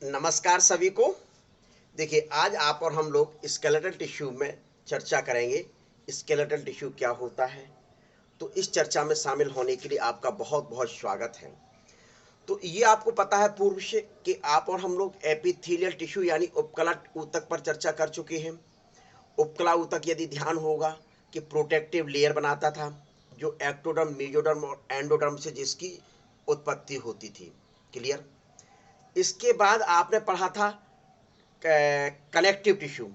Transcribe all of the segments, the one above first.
नमस्कार सभी को। देखिए, आज आप और हम लोग स्केलेटल टिश्यू में चर्चा करेंगे। स्केलेटल टिश्यू क्या होता है? तो इस चर्चा में शामिल होने के लिए आपका बहुत बहुत स्वागत है। तो ये आपको पता है पूर्व से कि आप और हम लोग एपिथेलियल टिश्यू यानी उपकला ऊतक पर चर्चा कर चुके हैं। उपकला ऊतक, यदि ध्यान होगा, कि प्रोटेक्टिव लेयर बनाता था जो एक्टोडर्म, मेसोडर्म और एंडोडर्म से जिसकी उत्पत्ति होती थी। क्लियर? इसके बाद आपने पढ़ा था कनेक्टिव टिश्यू।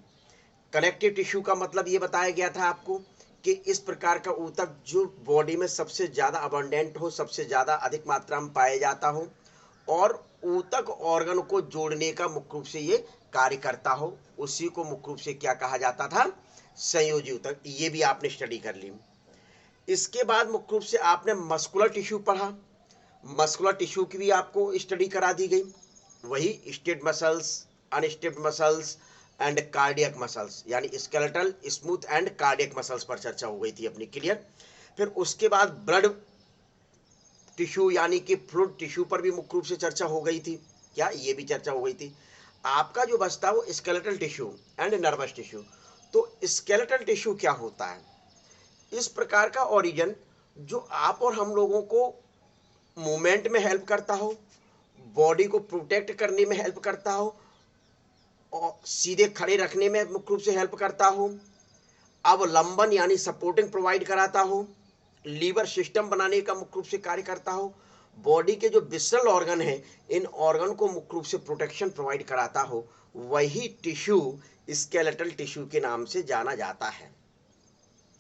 कनेक्टिव टिश्यू का मतलब ये बताया गया था आपको कि इस प्रकार का ऊतक जो बॉडी में सबसे ज़्यादा अबंडेंट हो, सबसे ज़्यादा अधिक मात्रा में पाया जाता हो और ऊतक ऑर्गन को जोड़ने का मुख्य रूप से ये कार्य करता हो, उसी को मुख्य रूप से क्या कहा जाता था? संयोजी ऊतक। ये भी आपने स्टडी कर ली। इसके बाद मुख्य रूप से आपने मस्कुलर टिश्यू पढ़ा। मस्कुलर टिश्यू की भी आपको स्टडी करा दी गई। वही striated muscles, unstriated muscles and cardiac muscles, यानी skeletal, smooth and cardiac muscles पर चर्चा हो गई थी अपनी। क्लियर? फिर उसके बाद ब्लड टिश्यू यानी कि फ्लूइड टिश्यू पर भी मुख्य रूप से चर्चा हो गई थी। क्या ये भी चर्चा हो गई थी? आपका जो बचता वो skeletal tissue and nervous tissue. तो स्केलेटल टिश्यू क्या होता है? इस प्रकार का ओरिजन जो आप और हम लोगों को मूवमेंट में हेल्प करता हो, बॉडी को प्रोटेक्ट करने में हेल्प करता हो और सीधे खड़े रखने में मुख्य रूप से हेल्प करता हो, अवलंबन यानी सपोर्टिंग प्रोवाइड कराता हो, लीवर सिस्टम बनाने का मुख्य रूप से कार्य करता हो, बॉडी के जो विसरल ऑर्गन है इन ऑर्गन को मुख्य रूप से प्रोटेक्शन प्रोवाइड कराता हो, वही टिश्यू स्केलेटल टिश्यू के नाम से जाना जाता है।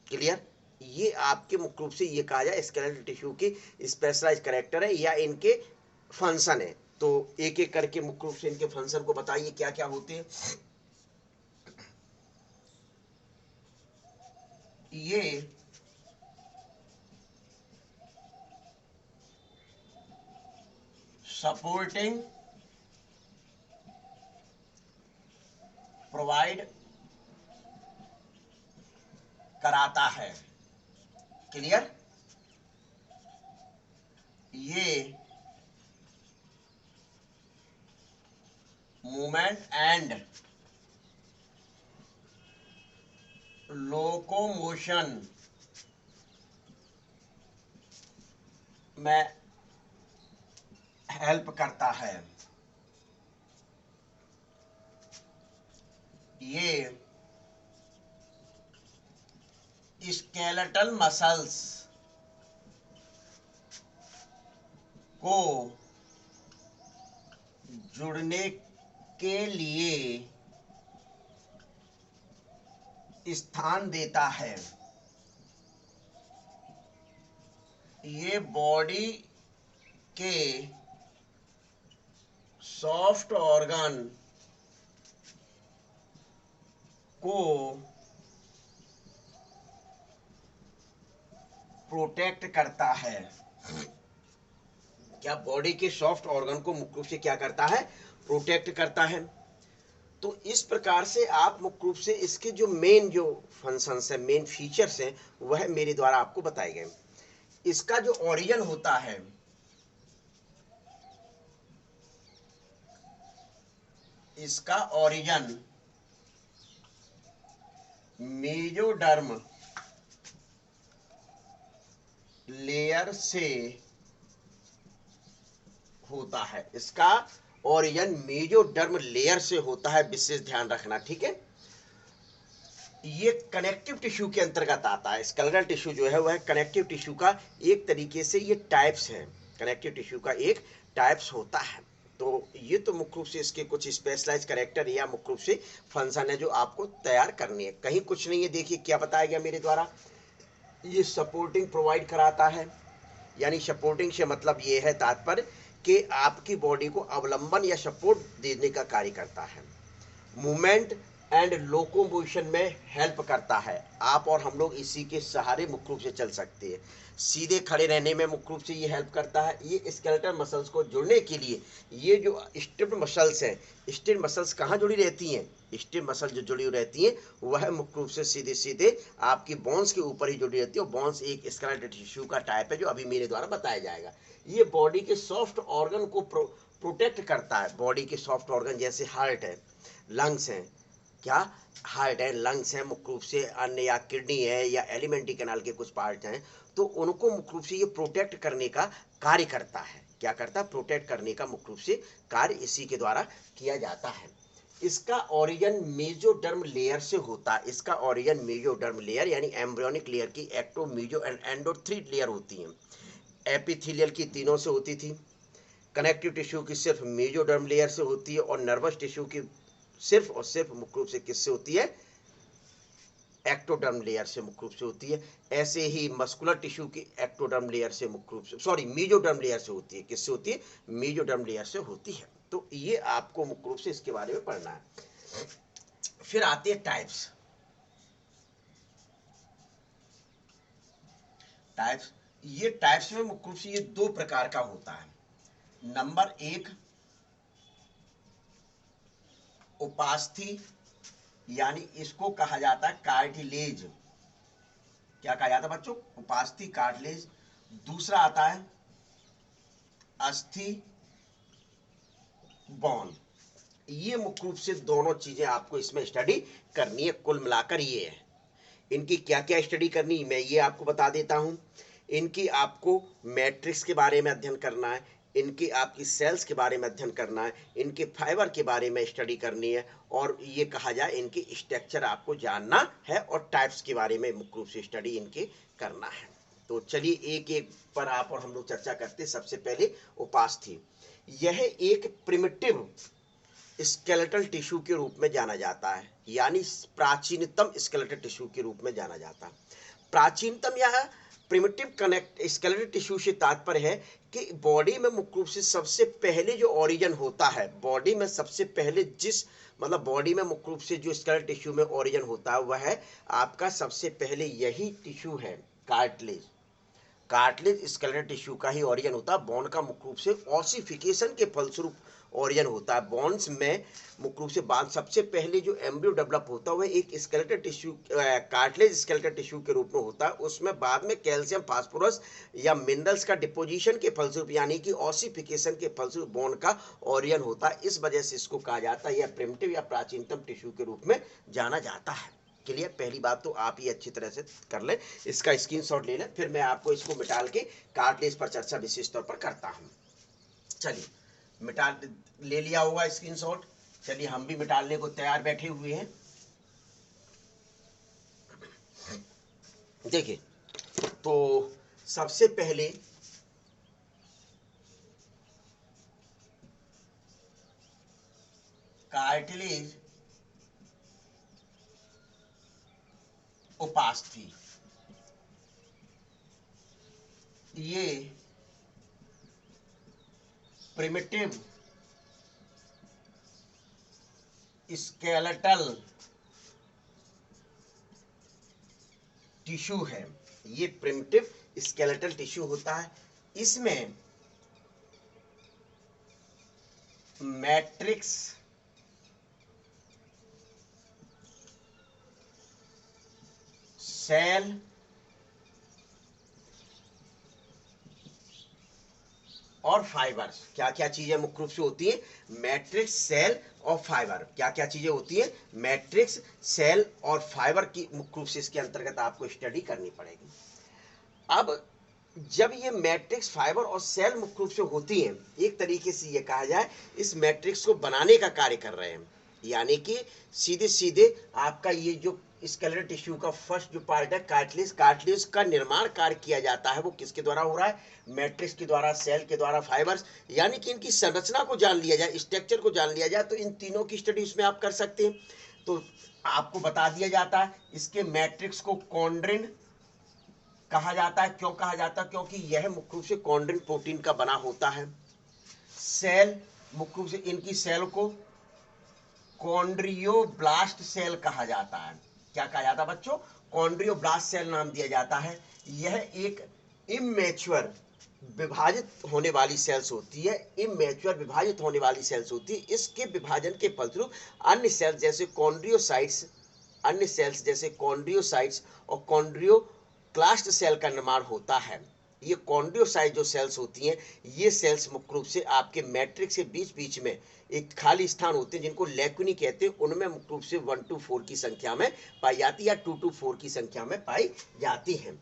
क्लियर? ये आपके मुख्य रूप से ये कहा जाए स्केलेटल टिश्यू की स्पेशलाइज कैरेक्टर है या इनके फंक्शन है। तो एक एक करके मुख्य रूप से इनके फंक्शन को बताइए क्या क्या होते हैं। ये सपोर्टिंग प्रोवाइड कराता है। क्लियर? ये मूवमेंट एंड लोकोमोशन में हेल्प करता है। ये स्केलेटल मसल्स को जुड़ने के लिए स्थान देता है। ये बॉडी के सॉफ्ट ऑर्गन को प्रोटेक्ट करता है। क्या बॉडी के सॉफ्ट ऑर्गन को मुख्य रूप से क्या करता है? प्रोटेक्ट करता है। तो इस प्रकार से आप मुख्य रूप से इसके जो फंक्शंस है, मेन फीचर्स हैं, वह मेरे द्वारा आपको बताए गए। इसका जो ओरिजिन होता है, इसका ओरिजिन मेसोडर्म लेयर से होता है। इसका ओरिजिन मेसोडर्म लेयर से होता है, विशेष ध्यान रखना। ठीक है? ये कनेक्टिव टिश्यू के अंतर्गत आता है। स्केलेटल टिश्यू जो है वह कनेक्टिव टिश्यू का एक तरीके से ये टाइप्स है। कनेक्टिव टिश्यू का एक टाइप्स होता है। तो ये तो मुख्य रूप से इसके कुछ स्पेशलाइज कैरेक्टर या मुख्य रूप से फंक्शन है जो आपको तैयार करनी है, कहीं कुछ नहीं है। देखिए क्या बताया गया मेरे द्वारा। ये सपोर्टिंग प्रोवाइड कराता है, यानी सपोर्टिंग से मतलब ये है तात्पर्य कि आपकी बॉडी को अवलंबन या सपोर्ट देने का कार्य करता है। मूवमेंट एंड लोकोमोशन में हेल्प करता है। आप और हम लोग इसी के सहारे मुख्य रूप से चल सकते हैं। सीधे खड़े रहने में मुख्य रूप से ये हेल्प करता है। ये स्केलेटल मसल्स को जुड़ने के लिए ये जो स्टिफ मसल्स हैं, स्टिफ मसल्स कहाँ जुड़ी रहती हैं? स्टिफ मसल जो जुड़ी रहती हैं वह मुख्य रूप से सीधे सीधे आपकी बोन्स के ऊपर ही जुड़ी रहती है। बोन्स एक स्केलेटल टिश्यू का टाइप है जो अभी मेरे द्वारा बताया जाएगा। ये बॉडी के सॉफ्ट ऑर्गन को प्रोटेक्ट करता है। बॉडी के सॉफ्ट ऑर्गन जैसे हार्ट है, लंग्स हैं, क्या हार्ट है, लंग्स है, मुख्य रूप से अन्य या किडनी है या एलिमेंट्री कैनाल के कुछ पार्ट हैं, तो उनको मुख्य रूप से ये प्रोटेक्ट करने का कार्य करता है। क्या करता है? प्रोटेक्ट करने का मुख्य रूप से कार्य इसी के द्वारा किया जाता है। इसका ओरिजिन मेसोडर्म लेयर से होता है। इसका ओरिजिन मेसोडर्म लेयर यानी एम्ब्रियोनिक लेयर की एक्टो, मेसो एंड एंडोथ्रीड लेयर होती हैं। एपिथेलियल की तीनों से होती थी। कनेक्टिव टिश्यू की सिर्फ मेसोडर्म लेयर से होती है और नर्वस टिश्यू की सिर्फ और सिर्फ मुख्य रूप से किससे होती है? एक्टोडर्म लेयर से मुख्य रूप से होती है। ऐसे ही मस्कुलर टिश्यू की एक्टोडर्म लेयर से मुख्य रूप से मेसोडर्म लेयर से होती है। किससे होती है? मेसोडर्म लेयर से होती है। तो ये आपको मुख्य रूप से इसके बारे में पढ़ना है। फिर आते हैं टाइप्स। टाइप्स, ये टाइप्स में मुख्य रूप से ये दो प्रकार का होता है। नंबर एक, उपास्थि, यानी इसको कहा जाता है कार्टिलेज। क्या कहा जाता है बच्चों? उपास्थि, कार्टिलेज। दूसरा आता है अस्थि, बोन। ये मुख्य रूप से दोनों चीजें आपको इसमें स्टडी करनी है। कुल मिलाकर ये है। इनकी क्या क्या स्टडी करनी मैं ये आपको बता देता हूं। इनकी आपको मैट्रिक्स के बारे में अध्ययन करना है, इनकी आपकी सेल्स के बारे में अध्ययन करना है, इनके फाइबर के बारे में स्टडी करनी है, और ये कहा जाए इनकी स्ट्रक्चर आपको जानना है, और टाइप्स के बारे में मुख्य रूप से स्टडी इनके करना है। तो चलिए एक एक पर आप और हम लोग चर्चा करते हैं। सबसे पहले उपास्थि। यह एक प्रिमिटिव स्केलेटल टिश्यू के रूप में जाना जाता है, यानी प्राचीनतम स्केलेटल टिश्यू के रूप में जाना जाता है। प्राचीनतम या प्रिमिटिव कनेक्ट स्केलेटल टिश्यू से तात्पर्य है कि बॉडी में मुख्य रूप से सबसे पहले जो ओरिजिन होता है, बॉडी में सबसे पहले जिस मतलब बॉडी में मुख्य रूप से जो स्केलेटल टिश्यू में ओरिजिन होता है वह है आपका सबसे पहले यही टिश्यू है, कार्टिलेज। कार्टिलेज स्केलेटल टिश्यू का ही ओरिजिन होता है। बोन का मुख्य रूप से ऑसिफिकेशन के फलस्वरूप ओरिजिन होता है। बोन्स में मुख्य रूप से बाद सबसे पहले जो एम्ब्रियो डेवलप होता है वह एक skeletal tissue, cartilage skeletal tissue के रूप में होता है। उसमें बाद में कैल्शियम, फास्फोरस या मिनरल्स का डिपोजिशन के फलस्वरूप यानी कि ऑसिफिकेशन के फलस्वरूप बोन का ओरिजिन होता है। इस वजह से इसको कहा जाता है, यह प्रिमिटिव या प्राचीनतम टिश्यू के रूप में जाना जाता है। क्लियर? पहली बात तो आप ये अच्छी तरह से कर लें, इसका स्क्रीनशॉट ले लें, फिर मैं आपको इसको मिटाल के कार्टिलेज पर चर्चा विशेष तौर पर करता हूं। चलिए, मिटा ले लिया होगा स्क्रीनशॉट। चलिए हम भी मिटाने को तैयार बैठे हुए हैं। देखिए, तो सबसे पहले कार्टिलेज उपास्थि, ये प्रिमिटिव स्केलेटल टिश्यू है। ये प्रिमिटिव स्केलेटल टिश्यू होता है। इसमें मैट्रिक्स, सेल और फाइबर्स, क्या क्या चीजें मुख्य रूप से होती हैं? मैट्रिक्स, सेल और फाइबर। क्या क्या चीजें होती हैं? मैट्रिक्स, सेल और फाइबर की मुख्य रूप से इसके अंतर्गत आपको स्टडी करनी पड़ेगी। अब जब ये मैट्रिक्स, फाइबर और सेल मुख्य रूप से होती हैं, एक तरीके से ये कहा जाए इस मैट्रिक्स को बनाने का कार्य कर रहे हैं, यानी कि सीधे सीधे आपका ये जो स्केलेटल टिश्यू का फर्स्ट जो पार्ट है कार्टिलेज, कार्टिलेज का निर्माण कार्य किया जाता है वो किसके द्वारा हो रहा है? मैट्रिक्स के द्वारा, सेल के द्वारा, फाइबर्स। यानी कि इनकी संरचना को जान लिया जाए, स्ट्रक्चर को जान लिया जाए, तो इन तीनों की स्टडी उसमें आप कर सकते हैं। तो आपको बता दिया जाता है इसके मैट्रिक्स को कॉन्ड्रिन कहा जाता है। क्यों कहा जाता है? क्योंकि यह मुख्य रूप से कॉन्ड्रिन प्रोटीन का बना होता है। सेल, मुख्य रूप से इनकी सेल को कॉन्ड्रियोब्लास्ट सेल कहा जाता है। क्या कहा जाता है बच्चों? कॉन्ड्रियोब्लास्ट सेल नाम दिया जाता है। यह एक इमेच्योर विभाजित होने वाली सेल्स होती है, इमेच्योर विभाजित होने वाली सेल्स होती है। इसके विभाजन के फलस्वरूप अन्य सेल्स जैसे कॉन्ड्रियोसाइट्स, अन्य सेल्स जैसे कॉन्ड्रियोसाइट्स और कॉन्ड्रियोक्लास्ट सेल का निर्माण होता है। ये कॉन्ड्रियोसाइट जो सेल्स होती हैं, ये सेल्स मुख्य रूप से आपके मैट्रिक्स के बीच बीच में एक खाली स्थान होते हैं जिनको लेकुनी कहते हैं, उनमें मुख्य रूप से 1 to 4 की संख्या में पाई जाती है या 2 to 4 की संख्या में पाई जाती हैं।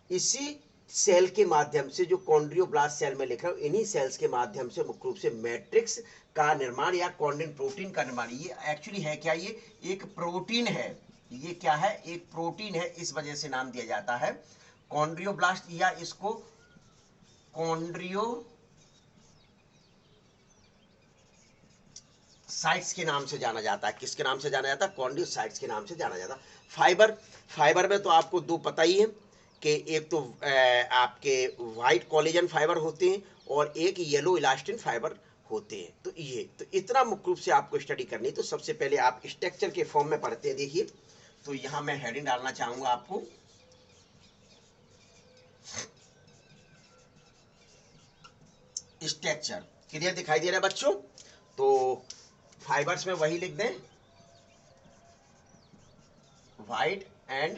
इसी सेल के माध्यम से, जो कॉन्ड्रियोब्लास्ट सेल में लिख रहा हूं, इन्हीं सेल्स के माध्यम से मुख्य रूप से मैट्रिक्स का निर्माण या कॉर्डिन प्रोटीन का निर्माण। ये एक्चुअली है क्या? ये एक प्रोटीन है। ये क्या है? एक प्रोटीन है। इस वजह से नाम दिया जाता है कॉन्ड्रियोब्लास्ट, या इसको कॉन्ड्रियो साइट्स के नाम से जाना जाता है। किसके नाम से जाना जाता है? कॉन्ड्रियोसाइट्स के नाम से जाना जाता है। फाइबर, फाइबर में तो आपको दो पता ही है कि एक तो आपके व्हाइट कोलेजन फाइबर होते हैं और एक येलो इलास्टिन फाइबर होते हैं। तो ये तो इतना मुख्य रूप से आपको स्टडी करनी। तो सबसे पहले आप स्ट्रक्चर के फॉर्म में पढ़ते हैं। देखिए, तो यहां मैं हेडिंग डालना चाहूंगा आपको, स्ट्रक्चर। क्लियर दिखाई दे रहा है बच्चों? तो फाइबर्स में वही लिख दें, white and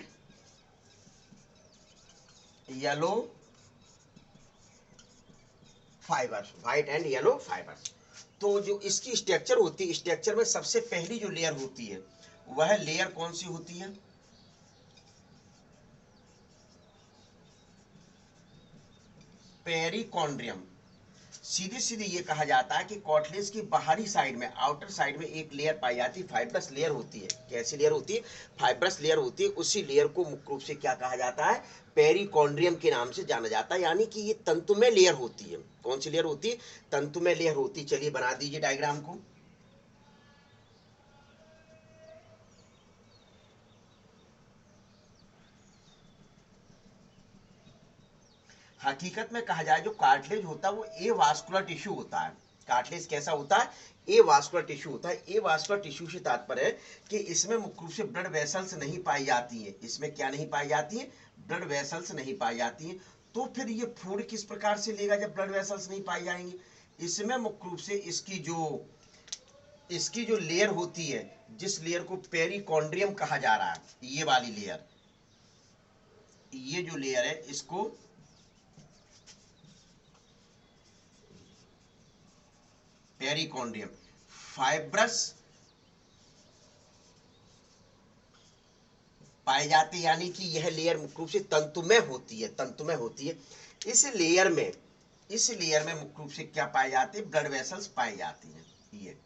yellow fibres, white and yellow fibres. तो जो इसकी स्ट्रक्चर होती है, स्ट्रक्चर में सबसे पहली जो लेयर होती है वह लेयर कौन सी होती है? पेरिकॉन्ड्रियम। सीधे सीधे ये कहा जाता है कि कॉटलेज की बाहरी साइड में, आउटर साइड में एक लेयर पाई जाती है, फाइब्रस लेयर होती है। कैसी लेयर होती है? फाइब्रस लेयर होती है। उसी लेयर को मुख्य रूप से क्या कहा जाता है? पेरिकॉन्ड्रियम के नाम से जाना जाता है। यानी कि ये तंतुमय लेयर होती है। कौन सी लेयर होती है? तंतुमय लेयर होती है। चलिए बना दीजिए डायग्राम को। हकीकत में कहा जाए, जो कार्टिलेज होता है वो ए वास्कुलर टिश्यू होता है। कार्टिलेज कैसा होता है? ए वास्कुलर टिश्यू होता है। ए वास्कुलर टिश्यू से तात्पर्य है कि इसमें मुख्य रूप से ब्लड वेसल्स नहीं पाई जाती है। इसमें क्या नहीं पाई जाती है? ब्लड वेसल्स नहीं पाई जाती है। तो फिर ये फूड किस प्रकार से लेगा जब ब्लड वेसल्स नहीं पाई जाएंगी? इसमें मुख्य रूप से इसकी जो लेयर होती है, जिस लेयर को पेरिकॉन्ड्रियम कहा जा रहा है, ये वाली लेयर, ये जो लेयर है इसको पेरिकॉन्ड्रियम, फाइब्रस पाए जाते हैं। यानी कि यह लेयर मुख्य रूप से तंतुमय होती है, तंतुमय होती है। इस लेयर में मुख्य रूप से क्या पाए जाते हैं? ब्लड वेसल्स पाई जाती हैं। ये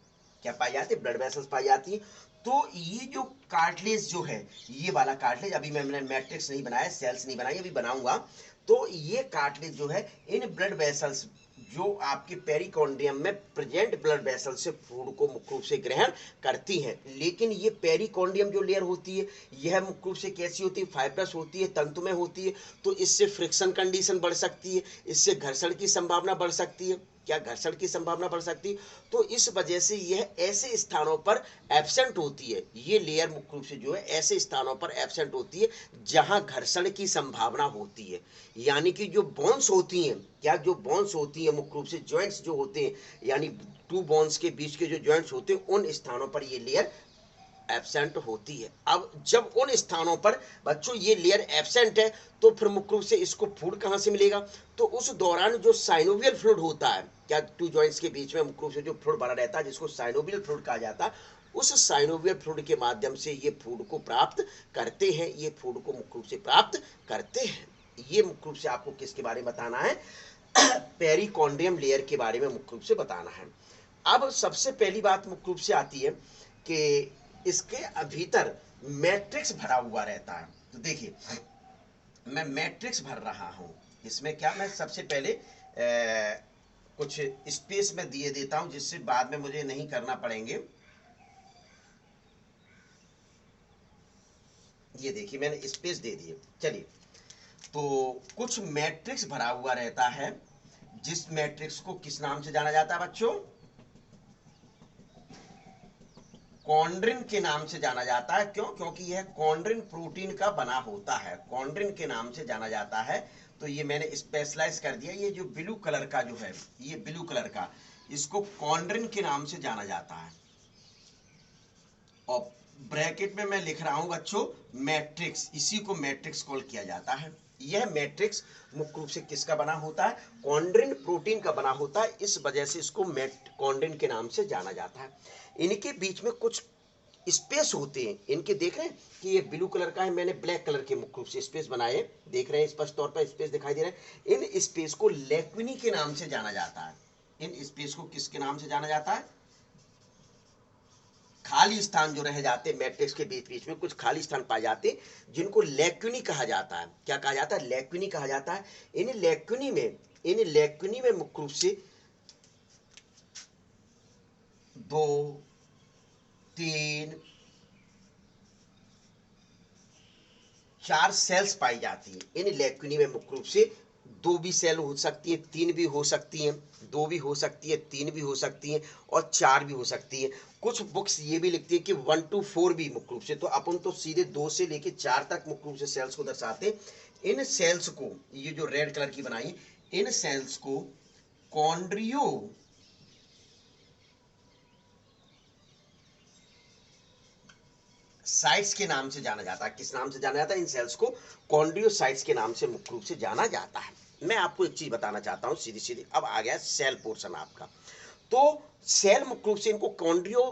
क्या पाई जाती है? ब्लड वेसल्स पाई जाती है। तो ये जो कार्टिलेज जो है, ये वाला कार्टिलेज, अभी मैंने मैट्रिक्स नहीं बनाया, सेल्स नहीं बनाई, अभी बनाऊंगा। तो ये कार्टिलेज जो है, इन ब्लड वेसल्स जो आपके पेरिकॉन्ड्रियम में प्रेजेंट ब्लड वेसल से फूड को मुख्य रूप से ग्रहण करती हैं। लेकिन ये पेरिकॉन्ड्रियम जो लेयर होती है, यह मुख्य रूप से कैसी होती है? फाइब्रस होती है, तंतुमय होती है। तो इससे फ्रिक्शन कंडीशन बढ़ सकती है, इससे घर्षण की संभावना बढ़ सकती है। क्या घर्षण की संभावना बढ़ सकती है? तो इस वजह से यह ऐसे स्थानों पर एब्सेंट होती है। ये लेयर मुख्य रूप से जो है ऐसे स्थानों पर एब्सेंट होती है जहां घर्षण की संभावना होती है। यानी कि जो बोन्स होती हैं, क्या जो बोन्स होती हैं, मुख्य रूप से जॉइंट्स जो होते हैं, यानी टू बोन्स के बीच के जो जॉइंट्स होते हैं, उन स्थानों पर ये लेयर एब्सेंट होती है। अब जब उन स्थानों पर बच्चों ये लेयर एब्सेंट है, तो फिर मुख्य रूप से इसको फूड कहां से मिलेगा? तो उस दौरान जो साइनोवियल फ्लूइड होता है, क्या टू जॉइंट्स के बीच में मुख्य रूप से जो फ्लूइड बना रहता है, जिसको साइनोवियल फ्लूइड कहा जाता है, उस साइनोवियल फ्लूइड के माध्यम से ये फूड को प्राप्त करते हैं। ये फूड को मुख्य रूप से प्राप्त करते हैं। ये मुख्य रूप से आपको किसके बारे में बताना है? पेरिकॉन्ड्रियम लेयर के बारे में मुख्य रूप से बताना है। अब सबसे पहली बात मुख्य रूप से आती है कि इसके भीतर मैट्रिक्स भरा हुआ रहता है। तो देखिए, मैं मैट्रिक्स भर रहा हूं। इसमें क्या, मैं सबसे पहले कुछ स्पेस में दिए देता हूं, जिससे बाद में मुझे नहीं करना पड़ेंगे। ये देखिए, मैंने स्पेस दे दिए। चलिए, तो कुछ मैट्रिक्स भरा हुआ रहता है, जिस मैट्रिक्स को किस नाम से जाना जाता है बच्चों? कॉन्ड्रिन के नाम से जाना जाता है। क्यों? क्योंकि यह कॉन्ड्रिन प्रोटीन का बना होता है, कॉन्ड्रिन के नाम से जाना जाता है। तो ये मैंने स्पेशलाइज कर दिया। ये जो ब्लू कलर का जो है, ये ब्लू कलर का, इसको कॉन्ड्रिन के नाम से जाना जाता है। और ब्रैकेट में मैं लिख रहा हूं बच्चों मैट्रिक्स, इसी को मैट्रिक्स कॉल किया जाता है। यह मैट्रिक्स मुख्य रूप से किसका बना होता है? कॉन्ड्रिन प्रोटीन का बना होता है। इस वजह से इसको कॉन्ड्रिन के नाम से जाना जाता है। इनके बीच में कुछ स्पेस होते हैं, इनके देख रहे हैं कि ये ब्लू कलर का है, मैंने ब्लैक कलर के मुख्य रूप से स्पेस बनाए, देख रहे हैं स्पष्ट तौर पर स्पेस दिखाई दे रहे हैं। इन स्पेस को लेक्विनी के नाम से जाना जाता है। इन स्पेस को किसके नाम से जाना जाता है? खाली स्थान जो रह जाते हैं मैट्रिक्स के बीच बीच में कुछ खाली स्थान पाए जाते हैं, जिनको लेक्विनी कहा जाता है। क्या कहा जाता है? लेक्विनी कहा जाता है। इन लेक्विनी में मुख्य रूप से 2, 3, 4 सेल्स पाई जाती है। इन लेक्विनी में मुख्य रूप से 2 भी सेल हो सकती है, 3 भी हो सकती हैं, 2 भी हो सकती है, 3 भी हो सकती है और 4 भी हो सकती है। कुछ बुक्स ये भी लिखती है कि 1 to 4 भी मुख्य रूप से। तो अपन तो सीधे 2 से लेके 4 तक मुख्य रूप से सेल्स को दर्शाते हैं। इन सेल्स को, ये जो रेड कलर की बनाई, इन सेल्स को कॉन्ड्रियो साइट्स के नाम से जाना जाता है। किस नाम से जाना जाता है? इन सेल्स को कॉन्ड्रियोसाइट्स के नाम से मुख्य रूप से जाना जाता है। मैं आपको एक चीज बताना चाहता हूं सीधी सीधी। अब आ गया सेल पोर्शन आपका। तो सेल मुख्य रूप से इनको कॉन्ड्रियो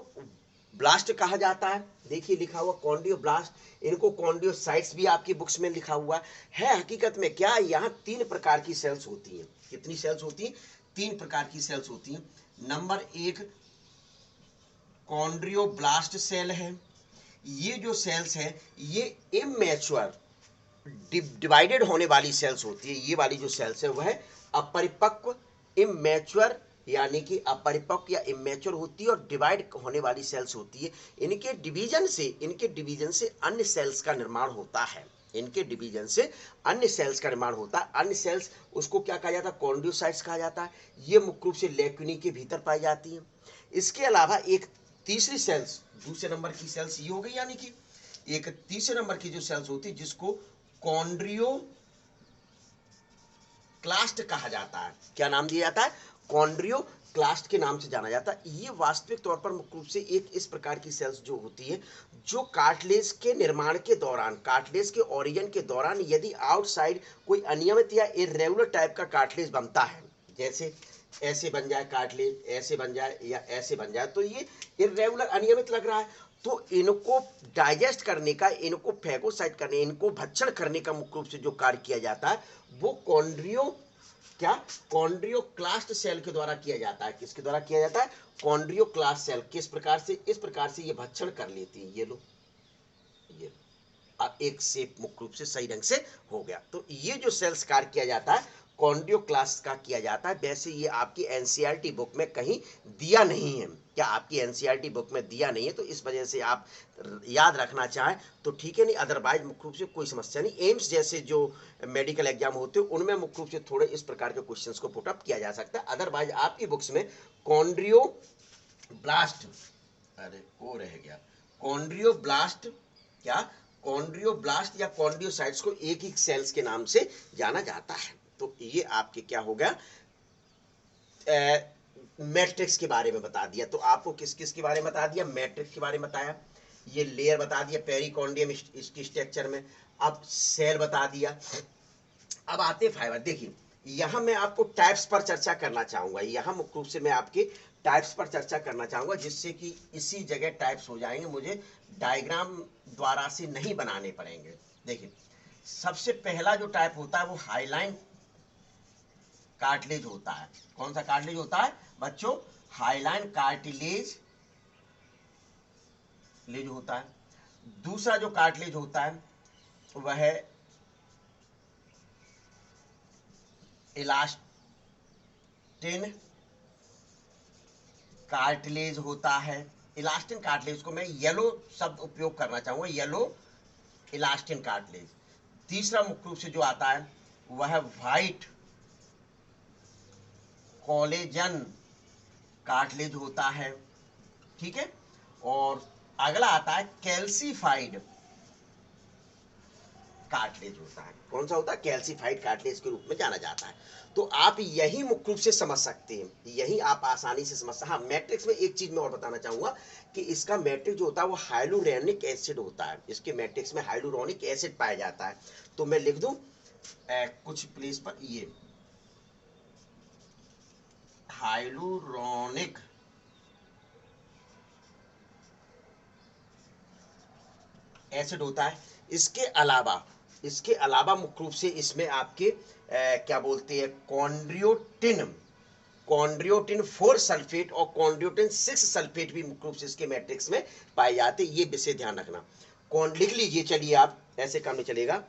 ब्लास्ट कहा जाता है। देखिए लिखा हुआ कॉन्ड्रियो ब्लास्ट, इनको कॉन्ड्रियोसाइट्स भी आपकी बुक्स में लिखा हुआ है। हकीकत में क्या, यहाँ 3 प्रकार की सेल्स होती हैं। कितनी सेल्स होती हैं? 3 प्रकार की सेल्स होती हैं। नंबर 1 कॉन्ड्रियो ब्लास्ट सेल है। ये जो सेल्स है ये इमैच्योर डिवाइडेड होने वाली सेल्स होती है। ये वाली जो सेल्स है वह अपरिपक्व, इमैच्योर यानी कि अपरिपक्व या इमैच्योर होती है और डिवाइड होने वाली सेल्स होती है। इनके डिवीजन से अन्य सेल्स का निर्माण होता है। इनके डिवीजन से अन्य सेल्स का निर्माण होता है। अन्य सेल्स उसको क्या कहा जाता है? कॉन्ड्रियोसाइट्स कहा जाता है। ये मुख्य रूप से लेक्विनी के भीतर पाई जाती है। इसके अलावा एक तीसरी सेल्स, दूसरे नंबर की सेल्स ये हो गई, यानी कि एक तीसरे नंबर की जो सेल्स होती है जिसको कॉन्ड्रियो क्लास्ट कहा जाता है। क्या नाम दिया जाता है? कॉन्ड्रियो क्लास्ट के नाम से जाना जाता है। ये वास्तविक तौर पर मुख्य रूप से एक इस प्रकार की सेल्स जो होती है जो कार्टिलेज के निर्माण के दौरान, कार्टिलेज के ओरिजिन के दौरान यदि आउटसाइड कोई अनियमित या इर्रेगुलर टाइप का कार्टिलेज बनता है, जैसे ऐसे बन जाए कार्टिलेज, ऐसे बन जाए या ऐसे बन जाए, तो ये इर्रेगुलर अनियमित लग रहा है, तो इनको डाइजेस्ट करने का, इनको फैगोसाइट करने, इनको भक्षण करने का मुख्य रूप से जो कार्य किया जाता है वो कॉन्ड्रियोक्लास्ट सेल के द्वारा किया जाता है। किसके द्वारा किया जाता है? कॉन्ड्रियोक्लास्ट सेल। किस प्रकार से? इस प्रकार से ये भक्षण कर लेती है। ये लो, ये अब एक शेप मुख्य रूप से सही ढंग से हो गया। तो ये जो सेल्स कार्य किया जाता है कॉन्ड्रियोक्लास्ट का किया जाता है। वैसे ये आपकी एनसीईआरटी बुक में कहीं दिया नहीं है। क्या आपकी एनसीईआरटी बुक में दिया नहीं है? तो इस वजह से आप याद रखना चाहें तो ठीक है, नहीं अदरवाइज मुख्य रूप से कोई समस्या नहीं। एम्स जैसे जो मेडिकल एग्जाम होते हैं उनमें मुख्य रूप से थोड़े इस प्रकार के क्वेश्चंस को पुट अप किया जा सकता है। अदरवाइज आपकी बुक्स में कॉन्ड्रियो ब्लास्ट, अरे वो रह गया, कॉन्ड्रियो ब्लास्ट, क्या कॉन्ड्रियो ब्लास्ट या कॉन्ड्रियोसाइट्स को एक ही सेल्स के नाम से जाना जाता है। तो ये आपके क्या हो गया, मैट्रिक्स के बारे में बता दिया। तो आपको किस किस के बारे में बता दिया? मैट्रिक्स के बारे में बताया, ये लेयर बता दिया पेरिकॉन्डियम इसकी स्ट्रक्चर में। अब सेल बता दिया। अब आते फाइबर। देखिए यहाँ मैं आपको टाइप्स पर चर्चा करना चाहूंगा। यहाँ मुख्य रूप से मैं आपके टाइप्स पर चर्चा करना चाहूंगा, जिससे कि इसी जगह टाइप्स हो जाएंगे, मुझे डायग्राम द्वारा से नहीं बनाने पड़ेंगे। देखिए सबसे पहला जो टाइप होता है वो हाईलाइन कार्टिलेज होता है। कौन सा कार्टिलेज होता है बच्चों? हाईलाइन कार्टिलेज होता है। दूसरा जो कार्टिलेज होता है वह है इलास्टिन कार्टिलेज होता है। इलास्टिन कार्टिलेज को मैं येलो शब्द उपयोग करना चाहूंगा, येलो इलास्टिन कार्टिलेज। तीसरा मुख्य रूप से जो आता है वह है व्हाइट कोलेजन कार्टिलेज होता है, ठीक है। और अगला आता है कैल्सीफाइड कार्टिलेज होता है। कौन सा होता है? कैल्सीफाइड कार्टिलेज के रूप में जाना जाता है। तो आप यही मुख्य रूप से समझ सकते हैं, यही आप आसानी से समझ सकते हैं। हाँ, मैट्रिक्स में एक चीज मैं और बताना चाहूंगा कि इसका मैट्रिक्स जो होता है वो हाइलुरोनिक एसिड होता है। इसके मैट्रिक्स में हाइलुरोनिक एसिड पाया जाता है। तो मैं लिख दूं कुछ प्लेस पर, ये हाइलुरोनिक एसिड होता है। इसके अलावा मुख्य रूप से इसमें आपके क्या बोलते हैं, कॉन्ड्रियोटिन 4 सल्फेट और कॉन्ड्रियोटिन 6 सल्फेट भी मुख्य रूप से इसके मैट्रिक्स में पाए जाते हैं। ये विषय ध्यान रखना, कौन लिख लीजिए। चलिए, आप ऐसे काम में चलेगा।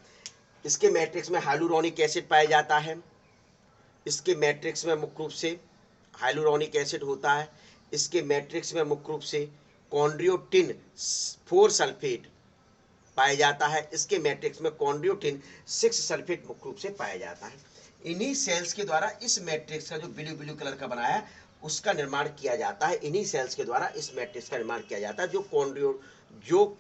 इसके मैट्रिक्स में हाइलुरोनिक एसिड पाया जाता है। इसके मैट्रिक्स में मुख्य रूप से हाइलुरोनिक एसिड होता है। इसके मैट्रिक्स में मुख्य रूप से कॉन्ड्रियोटिन 4 सल्फेट पाया जाता है। इसके मैट्रिक्स में कॉन्ड्रियोटिन 6 सल्फेट मुख्य रूप से पाया जाता है। इन्हीं सेल्स के द्वारा इस मैट्रिक्स का जो ब्लू ब्लू कलर का बनाया है उसका निर्माण किया जाता है। इन्हीं सेल्स के द्वारा इस मैट्रिक्स का निर्माण किया जाता है जो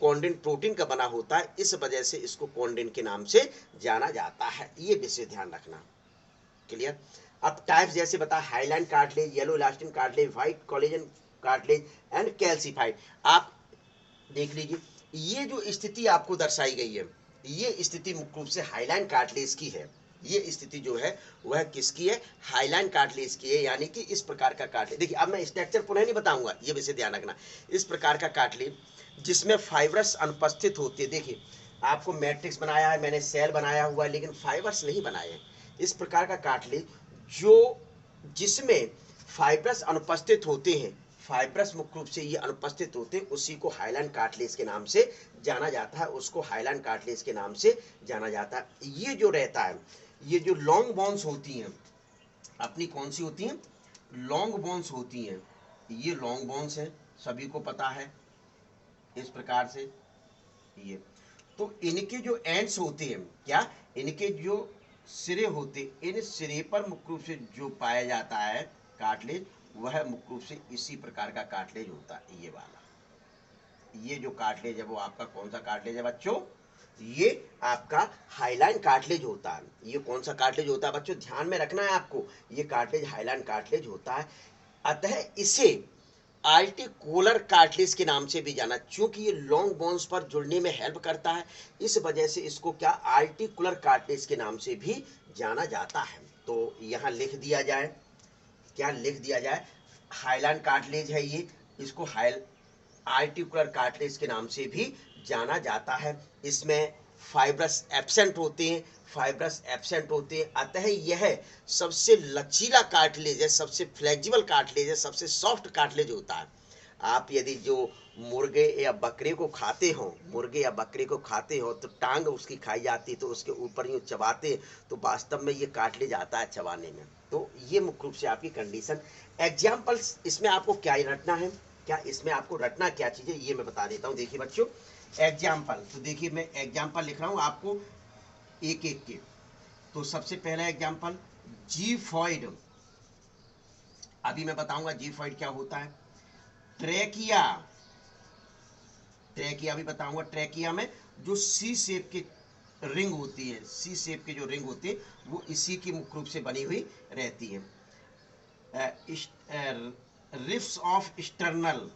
कॉन्डिन प्रोटीन का बना होता है। इस वजह से इसको कॉन्डिन के नाम से जाना जाता है। ये विषय ध्यान रखना। क्लियर? अब टाइप्स जैसे बता, hyaline cartilage, yellow elastin cartilage, white collagen cartilage and calcified. आप देख लीजिए, ये जो स्थिति आपको दर्शाई गई है, ये स्थिति मुख्य रूप से हाइलाइन कार्टिलेज की है। ये स्थिति जो है वह किसकी है? हाइलाइन कार्टिलेज की है। यानी कि इस प्रकार का कार्टिलेज, देखिए अब मैं स्ट्रक्चर पुनः नहीं बताऊंगा, ये विषय ध्यान रखना। इस प्रकार का कार्टिलेज जिसमें फाइब्रस अनुपस्थित होते हैं। देखिए, आपको मैट्रिक्स बनाया है मैंने, सेल बनाया हुआ है, लेकिन फाइबर्स नहीं बनाए हैं। इस प्रकार का कार्टिलेज जिसमें फाइब्रस अनुपस्थित होते हैं, फाइब्रस मुख्य रूप से ये अनुपस्थित होते हैं, उसी को हाइलाइन कार्टिलेज के नाम से जाना जाता है। उसको हाइलाइन कार्टिलेज के नाम से जाना जाता है। ये जो रहता है, ये जो लॉन्ग बोन्स होती हैं अपनी, कौन सी होती हैं? लॉन्ग बोन्स होती हैं। ये लॉन्ग बोन्स हैं, सभी को पता है। इस प्रकार से ये, तो इनके जो एंड्स होते हैं, क्या इनके जो सिरे होते, इन सिरे पर मुख्य रूप से जो पाया जाता है कार्टिलेज, वह मुख्य रूप से इसी प्रकार का कार्टिलेज होता है। ये वाला, ये जो कार्टिलेज है वो आपका कौन सा कार्टिलेज है बच्चों? ये आपका हाइलाइन कार्टिलेज होता है। ये कौन सा कार्टिलेज होता है बच्चों? ध्यान में रखना है आपको, ये कार्टिलेज हाइलाइन कार्टिलेज होता है। अतः इसे आर्टिकुलर कार्टिलेज के नाम से भी जाना, क्योंकि ये लॉन्ग बोन्स पर जुड़ने में हेल्प करता है। इस वजह से इसको क्या आर्टिकुलर कार्टिलेज के नाम से भी जाना जाता है। तो यहाँ लिख दिया जाए, क्या लिख दिया जाए? हाइलाइन कार्टिलेज है ये, इसको आर्टिकुलर कार्टिलेज के नाम से भी जाना जाता है। इसमें फाइब्रस एब्सेंट होते हैं, अतः यह सबसे लचीला कार्टिलेज है, सबसे फ्लेक्सिबल कार्टिलेज है, सबसे सॉफ्ट कार्टिलेज होता है। आप यदि जो मुर्गे या बकरे को खाते हो तो टांग उसकी खाई जाती, तो उसके ऊपर यूं चबाते, तो वास्तव में ये कार्टिलेज आता है चबाने में। तो ये मुख्य रूप से आपकी कंडीशन। एग्जाम्पल्स इसमें आपको क्या रटना है, क्या चीज है, ये मैं बता देता हूँ। देखिए बच्चों, एग्जाम्पल, तो देखिए मैं एग्जाम्पल लिख रहा हूँ आपको एक एक के। तो सबसे पहला एग्जाम्पल जीफॉइड, अभी मैं बताऊंगा जीफॉइड क्या होता है। ट्रेकिया भी बताऊंगा। ट्रेकिया में जो सी शेप के रिंग होती है, जो रिंग होती है वो इसी की मुख्य रूप से बनी हुई रहती है। रिफ्स ऑफ स्टर्नल,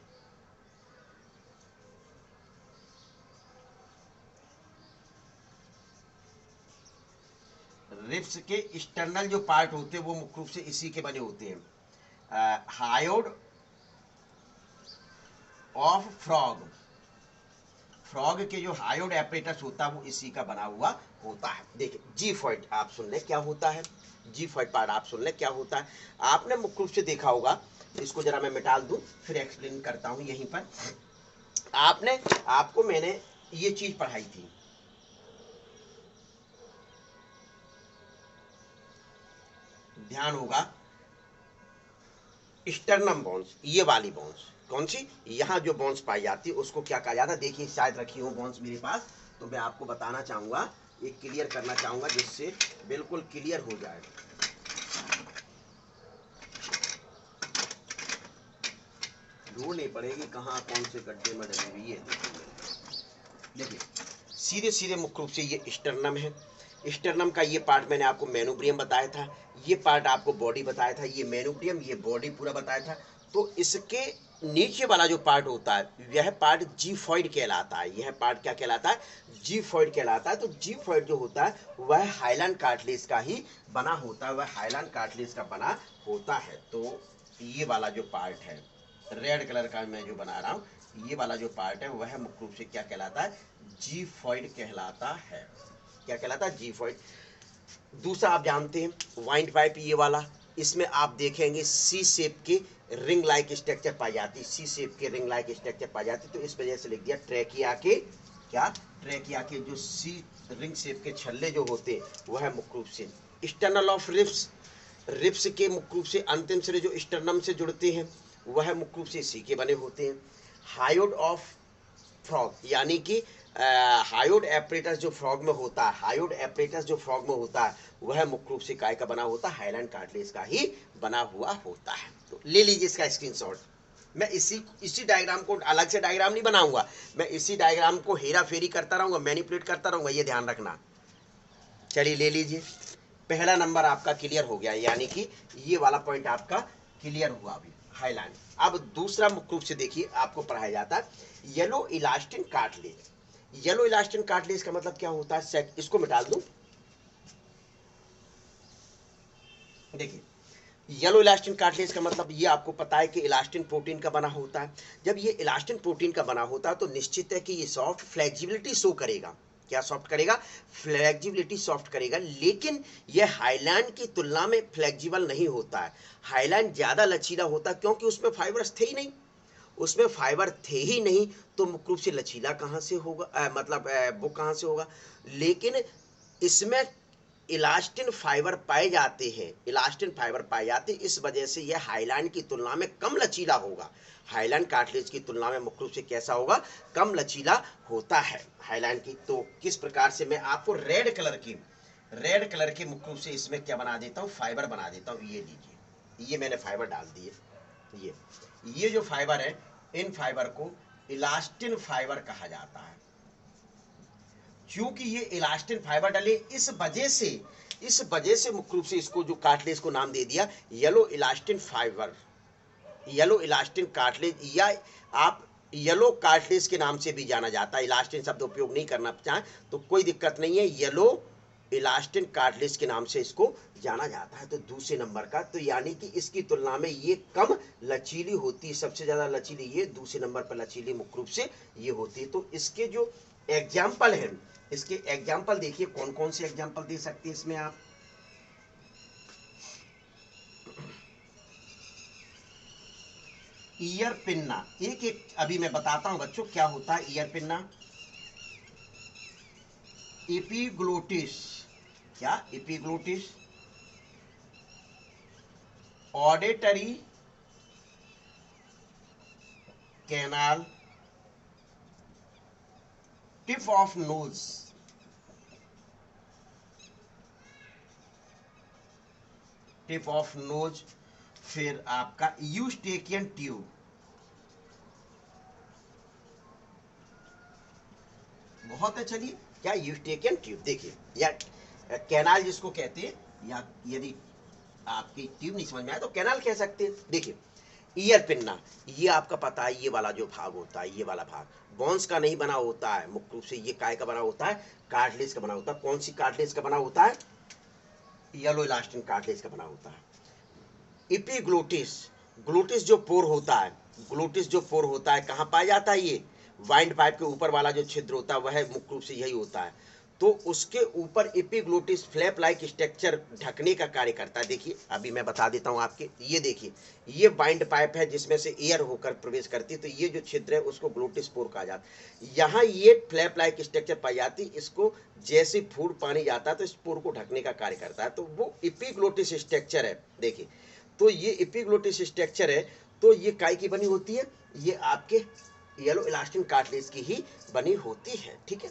रिप्स के एक्सटर्नल जो पार्ट होते हैं वो मुख्य रूप से इसी के बने होते हैं। हायोड ऑफ फ्रॉग के जो हायोड एपरेटस होता है वो इसी का बना हुआ होता है। देखिए जीफॉइड आप सुन ले क्या होता है, जीफॉइड पार्ट आप सुन ले क्या होता है। आपने मुख्य रूप से देखा होगा, इसको जरा मैं मिटा दूं फिर एक्सप्लेन करता हूं। यहीं पर आपको मैंने ये चीज पढ़ाई थी, ध्यान होगा। स्टर्नम बोन्स, ये वाली बोन्स, कौन सी? यहाँ जो बोन्स पाई जाती है उसको क्या कहा जाता है? देखिए शायद रखी हो बोन्स मेरे पास, तो मैं आपको बताना चाहूंगा, ये क्लियर करना चाहूंगा जिससे बिल्कुल क्लियर हो जाए। ढूंढनी पड़ेगी कहाँ कौन से गड्ढे में डली हुई है। देखिए सीधे सीधे मुख्य रूप से ये स्टर्नम है। स्टर्नम का ये पार्ट मैंने आपको मेनुब्रियम बताया था, ये पार्ट आपको बॉडी बताया था, ये मेनुब्रियम, ये बॉडी पूरा बताया था। तो इसके नीचे वाला जो पार्ट होता है यह पार्ट जीफॉइड कहलाता है। यह पार्ट क्या कहलाता है? जीफॉइड कहलाता है। तो जीफॉइड जो होता है वह हाइलान कार्टिलेज का ही बना होता है, वह हाइलान कार्टिलेज का बना होता है। तो ये वाला जो पार्ट है रेड कलर का मैं जो बना रहा हूँ, ये वाला जो पार्ट है वह मुख्य रूप से क्या कहलाता है? जीफॉइड कहलाता है। क्या कहलाता है? जीफॉइड। दूसरा आप जानते हैं वाइंड पाइप, ये वाला, इसमें आप देखेंगे सी शेप के रिंग लाइक स्ट्रक्चर पाई जाती, सी शेप के रिंग लाइक स्ट्रक्चर पाई जाती। तो इस वजह से लिख दिया ट्रैकिया के, क्या? ट्रैकिया के जो सी रिंग शेप के छल्ले जो होते हैं वह मुख्य रूप से स्टर्नल ऑफ रिब्स, रिब्स के मुख्य रूप से अंतिम सिरे जो स्टर्नम से जुड़ते हैं वह मुख्य रूप से सी के बने होते हैं। हायोड ऑफ फ्रॉग, यानी कि हायोड एपरेटस जो फ्रॉग में होता है, हायोड एपरेटस जो फ्रॉग में होता है वह मुख्य रूप से काय का बना होता है? हाइलान कार्टिलेज का ही बना हुआ होता है। तो ले लीजिए इसका स्क्रीनशॉट। मैं इसी डायग्राम को, अलग से डायग्राम नहीं बनाऊंगा, मैं इसी डायग्राम को हेरा फेरी करता रहूंगा, मैनिपुलेट करता रहूंगा, ये ध्यान रखना। चलिए ले लीजिए, पहला नंबर आपका क्लियर हो गया, यानी कि ये वाला पॉइंट आपका क्लियर हुआ अभी हाइलाइन। अब दूसरा मुख्य रूप से देखिए आपको पढ़ाया जाता है yellow elastin cartilage. Yellow elastin cartilage का मतलब क्या होता है? इसको मिटा दूं। देखिए येलो इलास्टिन कार्टिलेज का मतलब ये आपको पता है कि इलास्टिन प्रोटीन का बना होता है। जब ये इलास्टिन प्रोटीन का बना होता है तो निश्चित है कि ये सॉफ्ट फ्लेक्सिबिलिटी शो करेगा। क्या सॉफ्ट करेगा? फ्लेक्सिबिलिटी सॉफ्ट करेगा। लेकिन यह हाइलाइन की तुलना में फ्लेक्सिबल नहीं होता है। हाइलाइन ज्यादा लचीला होता है क्योंकि उसमें फाइबर्स थे ही नहीं, उसमें फाइबर थे ही नहीं, तो मुख्य रूप से लचीला कहाँ से होगा? वो कहाँ से होगा? लेकिन इसमें इलास्टिन फाइबर पाए जाते हैं, इलास्टिन फाइबर पाए जाते हैं, इस वजह से यह हाइलाइन की तुलना में कम लचीला होगा। हाइलाइन कार्टिलेज की तुलना में मुख्य रूप से कैसा होगा? कम लचीला होता है हाइलाइन की। तो किस प्रकार से मैं आपको रेड कलर के मुख्य रूप से इसमें क्या बना देता हूँ? फाइबर बना देता हूँ। ये लीजिए, ये मैंने फाइबर डाल दिए। ये जो फाइबर है, इन फाइबर को इलास्टिन फाइबर कहा जाता है। क्योंकि ये इलास्टिन फाइबर डाले, इस वजह से मुख्य रूप से इसको जो कार्टिलेज को नाम दे दिया yellow elastin fibre, yellow elastin cartilage, या आप येलो कार्टिलेज के नाम से भी जाना जाता है। इलास्टिन शब्द उपयोग नहीं करना चाहें तो कोई दिक्कत नहीं है, येलो इलास्टिन कार्टिलेज के नाम से इसको जाना जाता है। तो दूसरे नंबर का, तो यानी कि इसकी तुलना में ये कम लचीली होती है, सबसे ज्यादा लचीली ये, दूसरे नंबर पर लचीली मुख्य रूप से ये होती है। तो इसके जो एग्जाम्पल है, इसके एग्जाम्पल देखिए कौन कौन से एग्जाम्पल दे सकते हैं इसमें आप। ईयर पिन्ना, एक एक अभी मैं बताता हूं बच्चों क्या होता है ईयर पिन्ना। एपिग्लोटिस, क्या? Epiglottis, auditory canal, tip of nose, tip of nose, फिर आपका यूस्टेकियन ट्यूब, बहुत है। चलिए क्या यूस्टेकियन ट्यूब, देखिए, या कैनाल जिसको कहते हैं, या यदि आपकी ट्यूब नहीं समझ में आए तो कैनाल कह सकते हैं। देखिए ईयर पिन्ना, ये आपका पता है, ये वाला जो भाग होता है, ये वाला भाग बोन्स का नहीं बना होता है, मुख्य रूप से ये काय का बना होता है? कार्टिलेज का बना होता है। कौन सी कार्टिलेज का बना होता है? येलो इलास्टिन कार्टिलेज का बना होता है। एपिग्लोटिस, ग्लोटिस जो पोर होता है, ग्लोटिस जो पोर होता है कहाँ पाया जाता है? ये वाइंड पाइप के ऊपर वाला जो छिद्र होता है वह मुख्य रूप से यही होता है। तो उसके ऊपर एपिग्लोटिस फ्लैप लाइक स्ट्रक्चर ढकने का कार्य करता है। देखिए अभी मैं बता देता हूं आपके, ये देखिए, ये वाइंड पाइप है जिसमें से एयर होकर प्रवेश करती है, तो ये जो छिद्र है उसको ग्लोटिस पोर कहा जाता है। यहाँ ये फ्लैप लाइक स्ट्रक्चर पाई जाती, इसको जैसे फूड पानी जाता है तो इस पोर को ढकने का कार्य करता है, तो वो एपिग्लोटिस स्ट्रक्चर है। देखिए तो ये एपिग्लोटिस स्ट्रक्चर है, तो ये काय की बनी होती है? ये आपके येलो इलास्टिन कार्टिलेज की ही बनी होती है। ठीक है,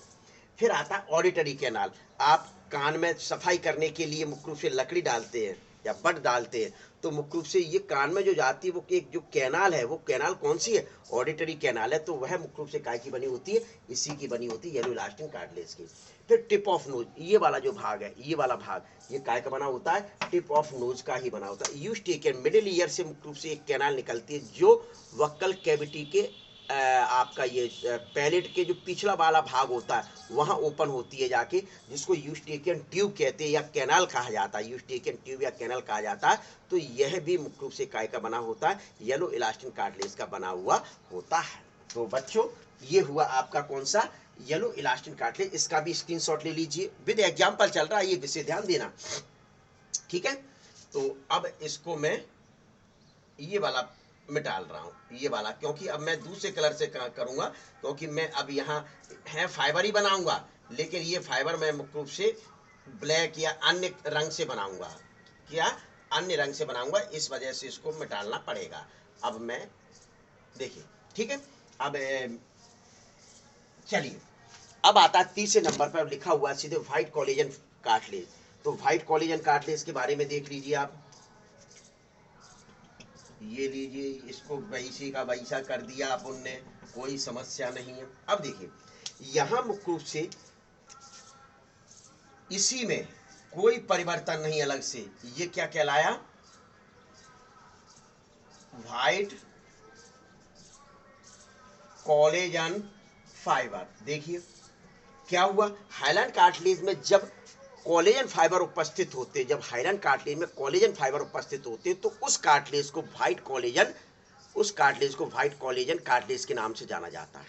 फिर आता है ऑडिटरी कैनाल। आप कान में सफाई करने के लिए मुख्य रूप से लकड़ी डालते हैं, या बड डालते हैं तो मुख्य रूप से ये कान में जो जाती है वो एक जो कैनाल है, वो कैनाल कौन सी है, ऑडिटरी कैनाल है, तो वह मुख्य रूप से काय की बनी होती है, इसी की बनी होती है, येलो इलास्टिन कार्टिलेज की। फिर टिप ऑफ नोज, ये वाला जो भाग है, ये वाला भाग, ये काय का बना होता है, टिप ऑफ नोज का ही बना होता है। यूज टेकन, मिडिल ईयर से मुख्य रूप से एक कैनाल निकलती है जो वक्कल कैविटी के आपका ये पैलेट के जो पिछला वाला भाग होता है वहाँ ओपन होती है जाके, जिसको यूस्टेकियन ट्यूब कहते हैं या कैनाल कहा जाता है, यूस्टेकियन ट्यूब या कैनाल कहा जाता है। तो यह भी मुख्य रूप से काय का बना होता है, येलो इलास्टिन कार्टिलेज का बना हुआ होता है। तो बच्चों ये हुआ आपका कौन सा, येलो इलास्टिन कार्टिलेज। इसका भी स्क्रीनशॉट ले लीजिए, विद एग्जाम्पल चल रहा है, ये विषय ध्यान देना, ठीक है। तो अब इसको मैं ये वाला मैं डाल रहा हूँ, ये वाला, क्योंकि अब मैं दूसरे कलर से करूंगा, क्योंकि मैं अब यहाँ है फाइबर ही बनाऊंगा, लेकिन ये फाइबर मैं मुख्य रूप से ब्लैक या अन्य रंग से बनाऊंगा, क्या अन्य रंग से बनाऊंगा, इस वजह से इसको मैं डालना पड़ेगा। अब मैं देखिए, ठीक है। अब चलिए, अब आता है तीसरे नंबर पर लिखा हुआ है सीधे व्हाइट कोलेजन कार्टिलेज। तो व्हाइट कोलेजन कार्टिलेज के बारे में देख लीजिए आप, ये लीजिए, इसको वैसे का वैसा कर दिया अपन ने, कोई समस्या नहीं है। अब देखिए यहां मुख्य रूप से इसी में कोई परिवर्तन नहीं अलग से, ये क्या कहलाया, व्हाइट कोलेजन फाइबर। देखिए क्या हुआ, हाइलाइन कार्टिलेज में जब कोलेजन फाइबर उपस्थित होते, जब हाइलाइन कार्टिलेज में कोलेजन फाइबर उपस्थित होते तो उस कार्टिलेज को व्हाइट कोलेजन, उस कार्टिलेज को व्हाइट कोलेजन कार्टिलेज के नाम से जाना जाता है।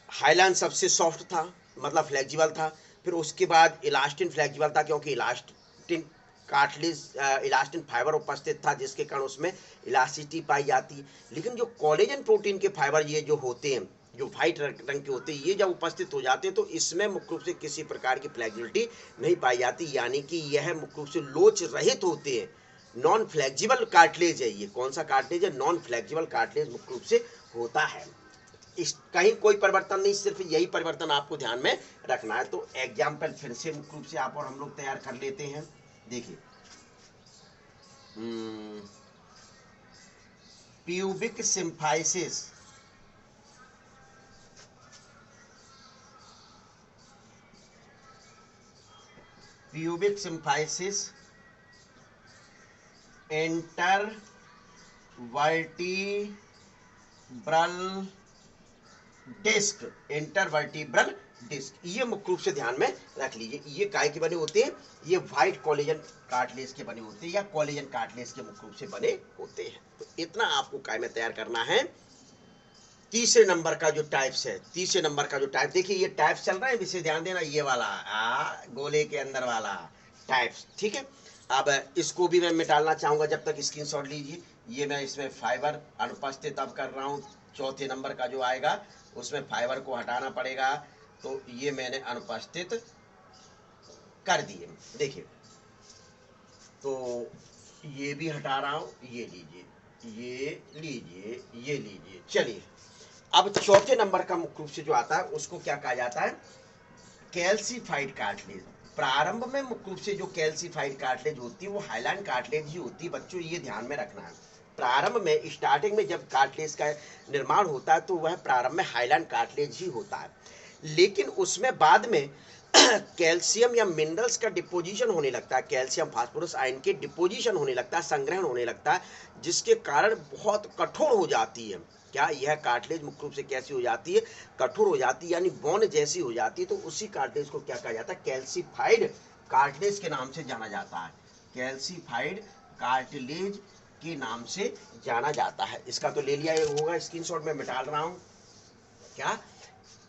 हाइलाइन सबसे सॉफ्ट था, मतलब फ्लेक्सिबल था, फिर उसके बाद इलास्टिन फ्लेक्सिबल था, क्योंकि इलास्टिन कार्टिलेज इलास्टिन फाइबर उपस्थित था, जिसके कारण उसमें इलास्टिसिटी पाई जाती। लेकिन जो कोलेजन प्रोटीन के फाइबर ये जो होते हैं, जो व्हाइट रंग के होते हैं, ये जब उपस्थित हो जाते हैं तो इसमें मुख्य रूप से किसी प्रकार की फ्लेक्सिबिलिटी नहीं पाई जाती, यानी कि यह मुख्य रूप से लोच रहित होते हैं, नॉन फ्लेक्सिबल कार्टिलेज है। ये कौन सा कार्टिलेज है, नॉन फ्लेक्सिबल कार्टिलेज मुख्य रूप से होता है। इस कहीं कोई परिवर्तन नहीं, सिर्फ यही परिवर्तन आपको ध्यान में रखना है। तो एग्जाम्पल फिर से मुख्य रूप से आप और हम लोग तैयार कर लेते हैं। देखिए pubic symphysis, pubic symphysis inter vertebral disc, intervertebral disc, ये मुख्य रूप से ध्यान में रख लीजिए। ये काय के बने होते हैं, ये व्हाइट कोलेजन कार्टिलेज के बने होते हैं या कोलेजन कार्टिलेज के मुख्य रूप से बने होते हैं। तो इतना आपको काय में तैयार करना है। तीसरे नंबर का जो टाइप्स है, तीसरे नंबर का जो टाइप, देखिए ये टाइप्स चल रहा है, इसे ध्यान देना, ये वाला गोले के अंदर वाला टाइप्स, ठीक है। अब इसको भी मैं मिटाना चाहूंगा, जब तक स्क्रीनशॉट लीजिए। ये मैं इसमें फाइबर अनुपस्थित अब कर रहा हूँ, चौथे नंबर का जो आएगा उसमें फाइबर को हटाना पड़ेगा, तो ये मैंने अनुपस्थित कर दिए। देखिए तो ये भी हटा रहा हूँ, ये लीजिए, ये लीजिए, ये लीजिए। चलिए अब चौथे नंबर का मुख्य रूप से जो आता है उसको क्या कहा जाता है, कैल्सीफाइड कार्टिलेज। प्रारंभ में मुख्य रूप से जो कैल्सीफाइड कार्टिलेज होती है वो हाइलाइन कार्टिलेज ही होती है। बच्चों ये ध्यान में रखना है, प्रारंभ में स्टार्टिंग में जब कार्टिलेज का निर्माण होता है तो वह प्रारंभ में हाइलाइन कार्टिलेज ही होता है, लेकिन उसमें बाद में कैल्शियम या मिनरल्स का डिपोजिशन होने लगता है, कैल्शियम फास्फोरस आयन के डिपोजिशन होने लगता है, संग्रहण होने लगता है, जिसके कारण बहुत कठोर हो जाती है। क्या यह कार्टिलेज मुख्य रूप से कैसी हो जाती है, कठोर हो जाती है, यानी बोन जैसी हो जाती है। तो उसी कार्टिलेज को क्या कहा जाता है, कैल्सीफाइड कार्टिलेज के नाम से जाना जाता है, कैल्सीफाइड कार्टिलेज के नाम से जाना जाता है। इसका तो ले लिया होगा स्क्रीनशॉट में मिटा रहा हूं, क्या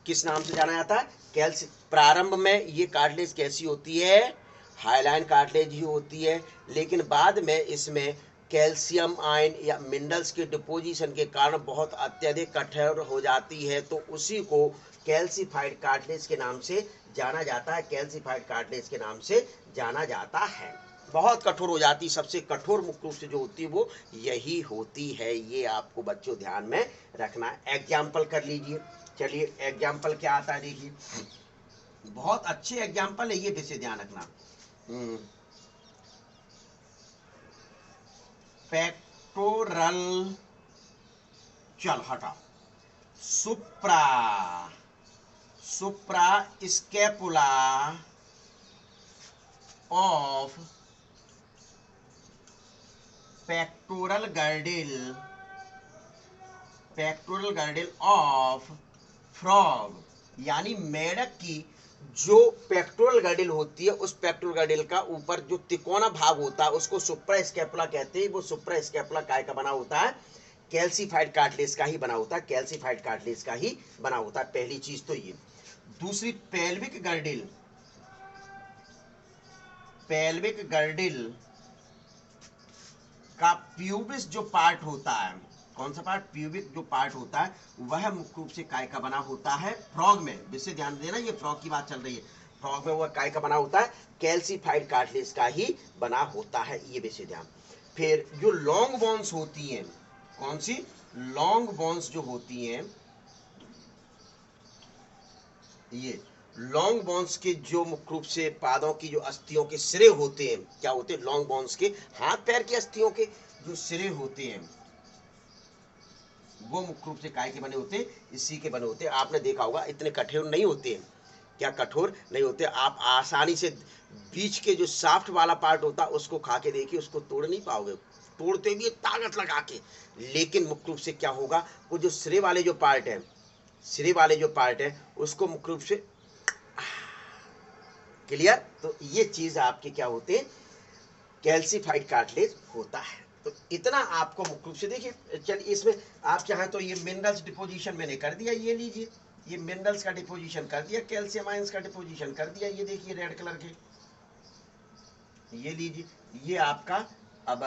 किस नाम से जाना जाता है, कैल्सी। प्रारंभ में ये कार्टिलेज कैसी होती है, हाइलाइन कार्टिलेज ही होती है, लेकिन बाद में इसमें कैल्शियम आयन या मिनरल्स के डिपोजिशन के कारण बहुत अत्यधिक कठोर हो जाती है, तो उसी को कैल्सीफाइड कार्टिलेज के नाम से जाना जाता है, कैल्सीफाइड कार्टिलेज के नाम से जाना जाता है। बहुत कठोर हो जाती, सबसे कठोर मुख्य रूप से जो होती है वो यही होती है। ये आपको बच्चों ध्यान में रखना है। एग्जाम्पल कर लीजिए। चलिए एग्जाम्पल क्या आता है, देखिए बहुत अच्छे एग्जाम्पल है, ये विषय ध्यान रखना। पेक्टोरल, चल हटा, supra scapula of pectoral girdle of frog, यानी मेढक की जो पेक्टोरल गर्डिल होती है, उस पेक्टोरल गर्डिल का ऊपर जो तिकोना भाग होता है उसको सुप्रा स्कैपुला कहते हैं। वो सुप्रा स्कैपुला काय का बना होता है? कैल्सीफाइड कार्टिलेज का ही बना होता है, कैल्सीफाइड कार्टिलेज का ही बना होता है। पहली चीज तो ये। दूसरी, पेल्विक गर्डिल का प्यूबिस जो पार्ट होता है, कौन सा पार्ट? प्यूबिक जो पार्ट होता है वह मुख्य रूप से काय का बना होता है? फ्रॉग में। विशेष ध्यान देना, ये फ्रॉग की बात चल रही है। फ्रॉग में वह काय का बना होता है? कैल्सीफाइड कार्टिलेज का ही बना होता है, ये विशेष ध्यान। फिर जो लॉन्ग बोन्स होती हैं, कौन सी? लॉन्ग बोन्स जो होती हैं, ये लॉन्ग बोन्स के जो मुख्य रूप से पादों की जो अस्थियों के सिरे होते हैं, क्या होते हैं? लॉन्ग बोन्स के, हाथ पैर की अस्थियों के जो सिरे होते हैं वो मुख्य रूप से काय के बने होते हैं? इसी के बने होते हैं। आपने देखा होगा इतने कठोर नहीं होते हैं। क्या कठोर नहीं होते? आप आसानी से बीच के जो साफ्ट वाला पार्ट होता है उसको खा के देखिए, उसको तोड़ नहीं पाओगे, तोड़ते भी ताकत लगा के। लेकिन मुख्य रूप से क्या होगा, वो जो सिरे वाले जो पार्ट है, सिरे वाले जो पार्ट है उसको मुख्य रूप से, क्लियर? तो ये चीज आपके क्या होते हैं? कैल्सीफाइड कार्टिलेज होता है। तो इतना आपको मुख्य रूप से देखिए। चलिए, इसमें आप चाहें तो ये मिनरल्स डिपोजिशन मैंने कर दिया, ये लीजिए, ये मिनरल्स का डिपोजिशन कर दिया, कैल्शियम आयंस का डिपोजिशन कर दिया, ये देखिए रेड कलर के, ये लीजिए, ये आपका अब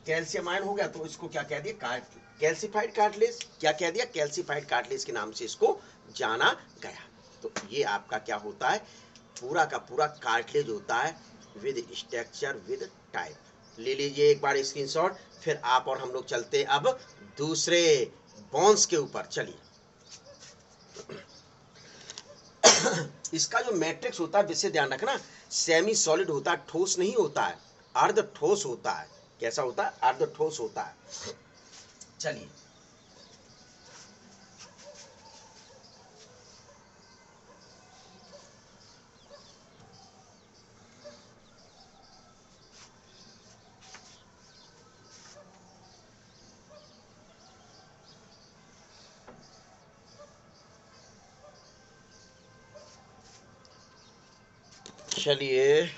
कैल्शियम आयन हो गया। तो इसको क्या कह दिया? Calcified cartilage. क्या कह दिया? कैल्सीफाइड कार्टिलेज के नाम से इसको जाना गया। तो ये आपका क्या होता है? पूरा का पूरा कार्टिलेज होता है, विद स्ट्रक्चर, विद टाइप। ले लीजिए एक बार स्क्रीनशॉट। फिर आप और हम लोग चलते हैं अब दूसरे बोन्स के ऊपर। चलिए, इसका जो मैट्रिक्स होता है, विशेष ध्यान रखना, सेमी सॉलिड होता है, ठोस नहीं होता है, अर्ध ठोस होता है। कैसा होता है? अर्ध ठोस होता है। चलिए, चलिए,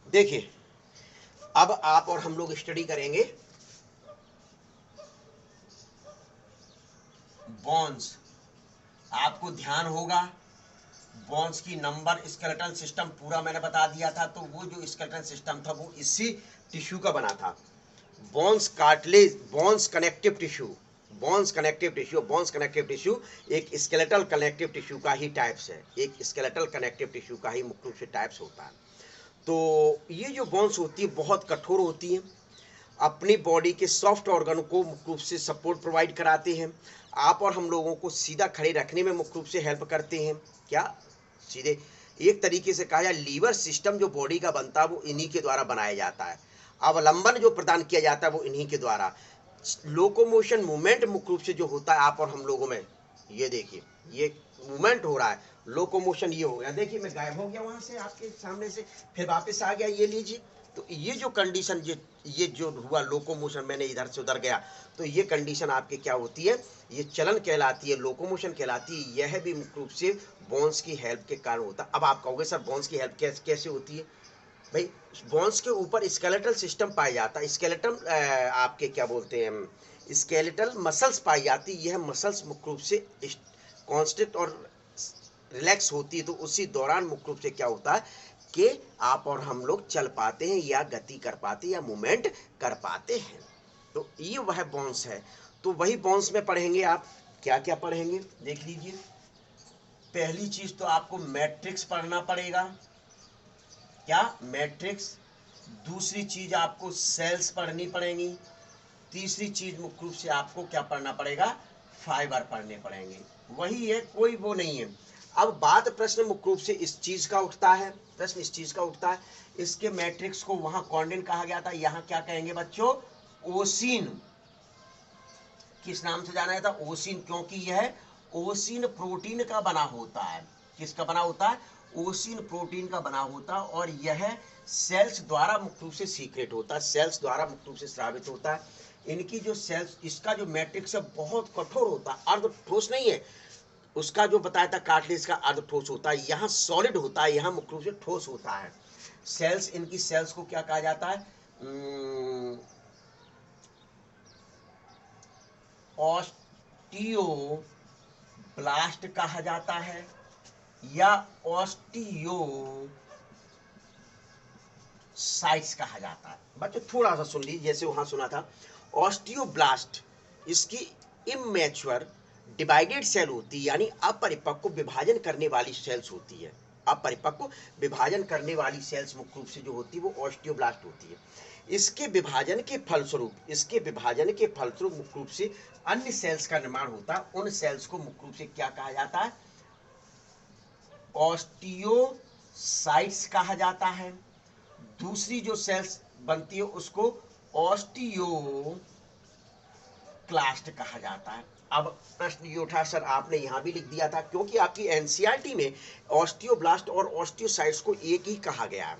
देखिए, अब आप और हम लोग स्टडी करेंगे बोन्स। आपको ध्यान होगा बोन्स की नंबर, स्केलेटल सिस्टम पूरा मैंने बता दिया था। तो वो जो स्केलेटल सिस्टम था वो इसी टिश्यू का बना था। Bones cartilage, bones connective tissue, bones connective tissue, bones connective tissue एक स्केलेटल कनेक्टिव टिश्यू का ही टाइप्स है, एक स्केलेटल कनेक्टिव टिश्यू का ही मुख्य रूप से टाइप्स होता है। तो ये जो बोन्स होती है बहुत कठोर होती है, अपनी बॉडी के सॉफ्ट ऑर्गन को मुख्य रूप से सपोर्ट प्रोवाइड कराते हैं। आप और हम लोगों को सीधा खड़े रखने में मुख्य रूप से हेल्प करते हैं। क्या? सीधे, एक तरीके से कहा जाए लीवर सिस्टम जो बॉडी का बनता है वो इन्हीं के द्वारा बनाया जाता है। अवलंबन जो प्रदान किया जाता है वो इन्हीं के द्वारा। लोकोमोशन मूवमेंट मुख्य रूप से जो होता है आप और हम लोगों में, ये देखिए, ये मूवमेंट हो रहा है, लोकोमोशन ये हो गया। देखिए मैं गायब हो गया वहां से आपके सामने से, फिर वापस आ गया, ये लीजिए। तो ये जो कंडीशन, ये जो हुआ लोकोमोशन, मैंने इधर से उधर गया, तो ये कंडीशन आपके क्या होती है? ये चलन कहलाती है, लोकोमोशन कहलाती है। यह भी मुख्य रूप से बोन्स की हेल्प के कारण होता है। अब आप कहोगे सर बोन्स की हेल्प कैसे होती है? भाई, बोन्स के ऊपर स्केलेटल सिस्टम पाया जाता है, स्केलेटल आपके क्या बोलते हैं, स्केलेटल मसल्स पाई जाती है। यह मसल्स मुख्य रूप से कॉन्स्ट्रिक्ट और रिलैक्स होती है। तो उसी दौरान मुख्य रूप से क्या होता है कि आप और हम लोग चल पाते हैं, या गति कर पाते हैं, या मूवमेंट कर पाते हैं। तो ये वह बोन्स है। तो वही बोन्स में पढ़ेंगे आप। क्या क्या पढ़ेंगे देख लीजिए। पहली चीज तो आपको मैट्रिक्स पढ़ना पड़ेगा। क्या? मैट्रिक्स। दूसरी चीज आपको सेल्स पढ़नी पड़ेंगी, तीसरी चीज मुख्य रूप से आपको क्या पढ़ना पड़ेगा, फाइबर पढ़ने पड़ेंगे। वही है, कोई वो नहीं है। अब बात प्रश्न मुख्य रूप से इस चीज का उठता है, प्रश्न इस चीज का उठता है, इसके मैट्रिक्स को वहां कॉर्डिन कहा गया था, यहाँ क्या कहेंगे बच्चों, ओसिन। किस नाम से जाना जाता है, ओसिन, क्योंकि यह ओसिन प्रोटीन का बना होता है। किसका बना होता है, ओसिन प्रोटीन का बना होता है, और यह सेल्स द्वारा मुख्य रूप से सीक्रेट होता है, सेल्स द्वारा मुख्य रूप से स्रावित होता है। इनकी जो सेल्स, इसका जो मैट्रिक्स है बहुत कठोर होता है, अर्ध ठोस नहीं है। उसका जो बताया था कार्टिलेज का अर्ध ठोस होता है, यहाँ सॉलिड होता है, यहाँ मुख्य रूप से ठोस होता है। सेल्स, इनकी सेल्स को क्या कहा जाता है, ऑस्टियोब्लास्ट कहा जाता है, या ऑस्टियोसाइट्स कहा जाता है। बच्चों थोड़ा सा सुन लीजिए, जैसे वहां सुना था ऑस्टियोब्लास्ट, इसकी इमैच्योर डिवाइडेड सेल होती है, यानी अपरिपक्व विभाजन करने वाली सेल्स होती है। अपरिपक्व विभाजन करने वाली सेल्स मुख्य रूप से जो होती है वो ऑस्टियोब्लास्ट होती है। इसके विभाजन के फलस्वरूप मुख्य रूप से अन्य सेल्स का निर्माण होता है। उन सेल्स को मुख्य रूप से क्या कहा जाता है, ऑस्टियोसाइट्स कहा जाता है। दूसरी जो सेल्स बनती है उसको ऑस्टियोक्लास्ट कहा जाता है। अब प्रश्न ये उठा, सर आपने यहां भी लिख दिया था, क्योंकि आपकी एनसीईआरटी में ऑस्टियोब्लास्ट और ऑस्टियोसाइट्स को एक ही कहा गया है,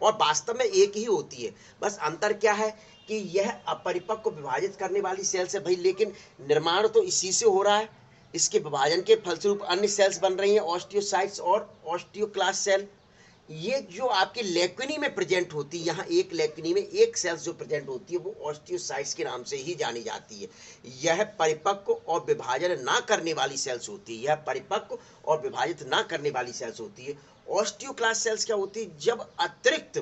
और वास्तव में एक ही होती है। बस अंतर क्या है कि यह अपरिपक्व विभाजित करने वाली सेल्स है भाई, लेकिन निर्माण तो इसी से हो रहा है। इसके विभाजन के फलस्वरूप अन्य सेल्स बन रही हैं, ऑस्टियोसाइट्स और ऑस्टियोक्लास्ट सेल। ये जो आपके लेक्विनी में प्रेजेंट होती है, यहाँ एक लेक्विनी में एक सेल्स जो प्रेजेंट होती है वो ऑस्टियोसाइट्स के नाम से ही जानी जाती है। यह परिपक्व और विभाजन ना करने वाली सेल्स होती है, यह परिपक्व और विभाजित ना करने वाली सेल्स होती है। ऑस्टियोक्लास्ट सेल्स क्या होती है, जब अतिरिक्त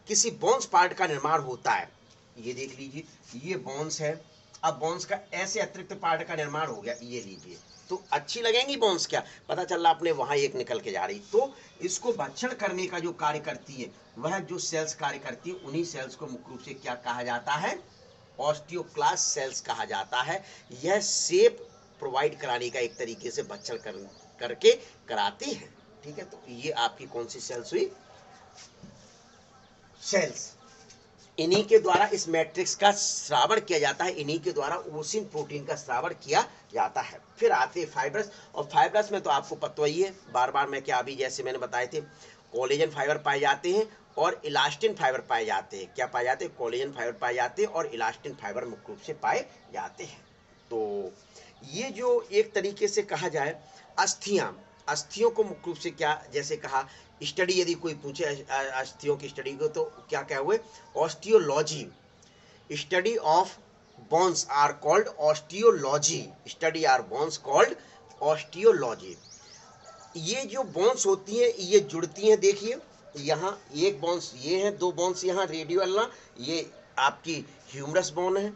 किसी बोन्स पार्ट का निर्माण होता है, ये देख लीजिए, ये बोन्स है, अब बोन्स का ऐसे अतिरिक्त पार्ट का निर्माण हो गया, ये लीजिए, तो अच्छी लगेंगी बोन्स, क्या पता चल रहा आपने, वहां एक निकल के जा रही। तो इसको भक्षण करने का जो कार्य करती है, वह जो सेल्स कार्य करती है, उन्हीं सेल्स को मुख्य रूप से क्या कहा जाता है, ऑस्टियोक्लास्ट सेल्स कहा जाता है। यह शेप प्रोवाइड कराने का एक तरीके से भक्षण करके कराती है। ठीक है, तो ये आपकी कौन सी सेल्स हुई, सेल्स। इन्हीं के द्वारा इस मैट्रिक्स का श्रावण किया जाता है, इन्हीं के द्वारा ओसिन प्रोटीन का श्रावण किया जाता है। फिर आते हैं फाइब्रस, और फाइब्रस में तो आपको पता ही है, बार बार मैं क्या, अभी जैसे मैंने बताए थे, कोलेजन फाइबर पाए जाते हैं और इलास्टिन फाइबर पाए जाते हैं। क्या पाए जाते हैं, कोलेजन फाइबर पाए जाते हैं और इलास्टिन फाइबर मुख्य रूप से पाए जाते हैं। तो ये जो एक तरीके से कहा जाए, अस्थियां, अस्थियों को मुख्य रूप से क्या, जैसे कहा स्टडी, यदि कोई पूछे अस्थियों की स्टडी को, तो क्या क्या हुए, osteology, study of bones are called osteology, study are bones called osteology. ये जो बोन्स होती हैं ये जुड़ती हैं, देखिए यहाँ एक बोन्स ये है, दो बोन्स यहाँ रेडियो अल्ला, ये आपकी ह्यूमरस बोन है,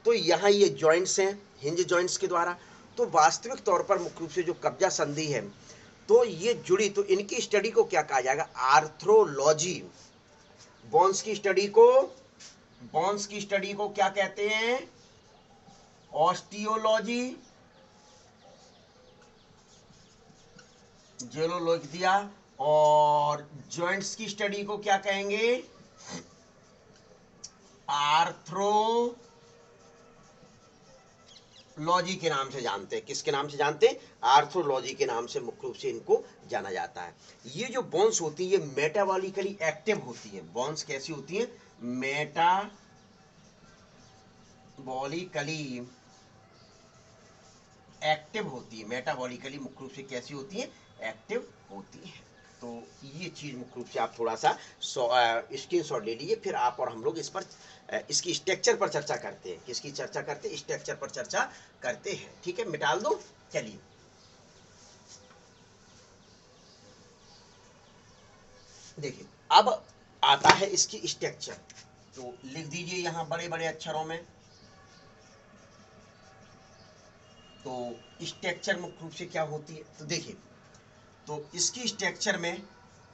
तो यहाँ ये जॉइंट्स हैं हिंज जॉइंट्स के द्वारा। तो वास्तविक तौर पर मुख्य रूप से जो कब्जा संधि है, तो ये जुड़ी, तो इनकी स्टडी को क्या कहा जाएगा, आर्थ्रोलॉजी। बोन्स की स्टडी को क्या कहते हैं, ऑस्टियोलॉजी, जेलो लिख दिया, और जॉइंट्स की स्टडी को क्या कहेंगे, आर्थ्रोलॉजी के नाम से जानते हैं। किसके नाम से जानते हैं, आर्थ्रोलॉजी के नाम से मुख्य रूप से इनको जाना जाता है। ये जो बोन्स होती है ये मेटाबॉलिकली एक्टिव होती है। बोन्स कैसी होती है, मेटाबॉलिकली एक्टिव होती है, मेटाबॉलिकली मुख्य रूप से कैसी होती है, एक्टिव होती है। तो ये चीज मुख्य रूप से आप थोड़ा सा स्क्रीनशॉट ले लीजिए, फिर आप और हम लोग इस पर इसकी स्ट्रक्चर पर चर्चा करते हैं। किसकी चर्चा करते हैं, स्ट्रक्चर पर चर्चा करते हैं। ठीक है, मिटाल दो, चलिए देखिए, अब आता है इसकी स्ट्रक्चर, तो लिख दीजिए यहां बड़े बड़े अक्षरों में। तो स्ट्रक्चर मुख्य रूप से क्या होती है, तो देखिए, तो इसकी स्ट्रक्चर में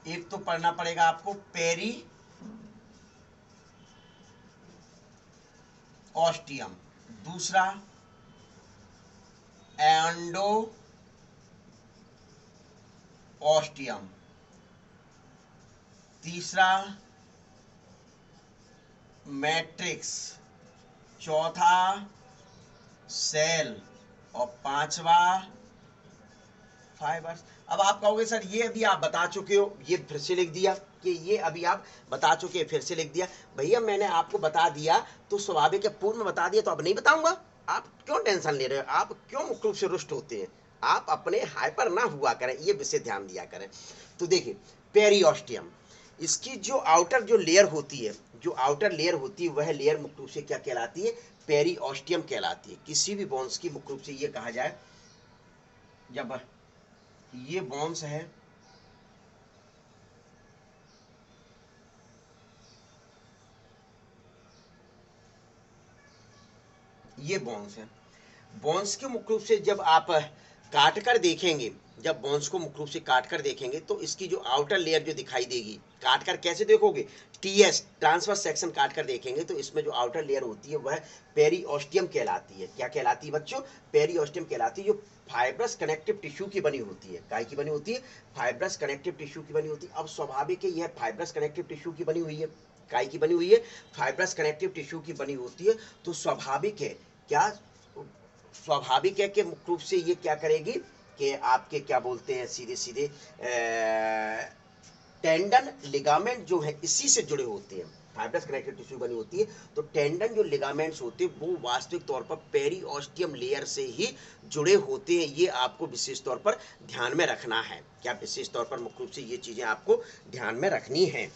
एक तो पढ़ना पड़ेगा आपको ऑस्टियम, दूसरा एंडो ऑस्टियम, तीसरा मैट्रिक्स, चौथा सेल और पांचवा फाइबर्स। अब आप कहोगे सर ये अभी आप बता चुके हो, ये फिर से लिख दिया कि ये अभी आप बता चुके हैं, फिर से लिख दिया। भैया मैंने आपको बता दिया तो स्वाभाविक है, पूर्व में बता दिया तो अब नहीं बताऊंगा। आप क्यों टेंशन ले रहे हो, आप क्यों मुख्य रूप से रुष्ट होते हैं? आप अपने हाइपर ना हुआ करें, ये विषय ध्यान दिया करें। तो देखिए पेरियोस्टियम, इसकी जो आउटर जो लेयर होती है, जो आउटर लेयर होती है वह लेयर मुख्य रूप से क्या कहलाती है? पेरियोस्टियम कहलाती है। किसी भी बोन्स की मुख्य रूप से ये कहा जाए, जब ये बोन्स है, ये बोन्स है, बोन्स के मुख्य रूप से जब आप काट कर देखेंगे, जब बोन्स को मुख्य रूप से काट कर देखेंगे तो इसकी जो आउटर लेयर जो दिखाई देगी, काट कर कैसे देखोगे? टीएस ट्रांसवर्स सेक्शन काट कर देखेंगे तो इसमें जो आउटर लेयर होती है वह पेरियोस्टियम कहलाती है। क्या कहलाती है बच्चों? पेरियोस्टियम कहलाती है, जो फाइब्रस कनेक्टिव टिश्यू की बनी होती है। काय की बनी होती है? फाइब्रस कनेक्टिव टिश्यू की बनी होती है। अब स्वाभाविक है यह फाइब्रस कनेक्टिव टिश्यू की बनी हुई है। काय की बनी हुई है? फाइब्रस कनेक्टिव टिश्यू की बनी होती है। तो स्वाभाविक है, क्या स्वाभाविक है कि मुख्य रूप से ये क्या करेगी कि आपके क्या बोलते हैं, सीधे सीधे टेंडन लिगामेंट जो है इसी से जुड़े होते हैं। फाइब्रस कनेक्टिव टिश्यू बनी होती है तो टेंडन जो लिगामेंट्स होते हैं वो वास्तविक तौर पर पेरियोस्टियम लेयर से ही जुड़े होते हैं। ये आपको विशेष तौर पर ध्यान में रखना है। क्या विशेष तौर पर मुख्य रूप से ये चीजें आपको ध्यान में रखनी है।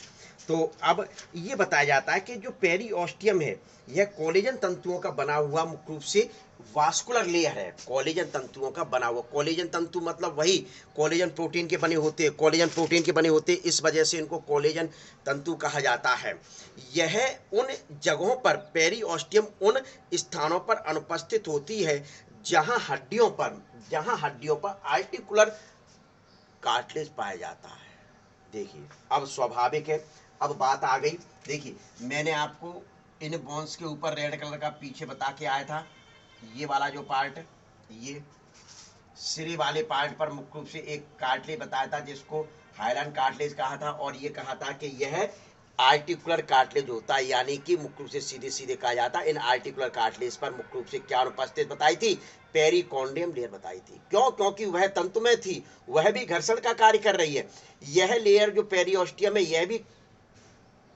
तो अब ये बताया जाता है कि जो पेरियोस्टियम है यह कोलेजन तंतुओं का बना हुआ मुख्य रूप से वास्कुलर लेयर है। कोलेजन तंतुओं का बना हुआ, कोलेजन तंतु मतलब वही कोलेजन प्रोटीन के बने होते हैं, कोलेजन प्रोटीन के बने होते हैं, इस वजह से इनको कोलेजन तंतु कहा जाता है। यह उन जगहों पर, पेरियोस्टियम उन स्थानों पर अनुपस्थित होती है जहां हड्डियों पर आर्टिकुलर कार्टिलेज पाया जाता है। देखिए अब स्वाभाविक है, अब बात आ गई। देखिए मैंने आपको इन बोन्स के ऊपर रेड कलर का पीछे बता के आया था, ये वाला जो पार्ट, ये सिरे वाले पार्ट पर मुख्य रूप से एक कार्टिलेज बताया था जिसको हाइलाइन कार्टिलेज कहा था, और ये कहा था कि यह आर्टिकुलर कार्टिलेज होता है। यानी कि मुख्य रूप से सीधे सीधे कहा जाता है इन आर्टिकुलर कार्टिलेज पर मुख्य रूप से क्या अनुपस्थित बताई थी? पेरिकॉन्डियम लेयर बताई थी। क्यों? क्योंकि वह तंतु में थी, वह भी घर्षण का कार्य कर रही है। यह लेयर जो पेरियोस्टियम है यह भी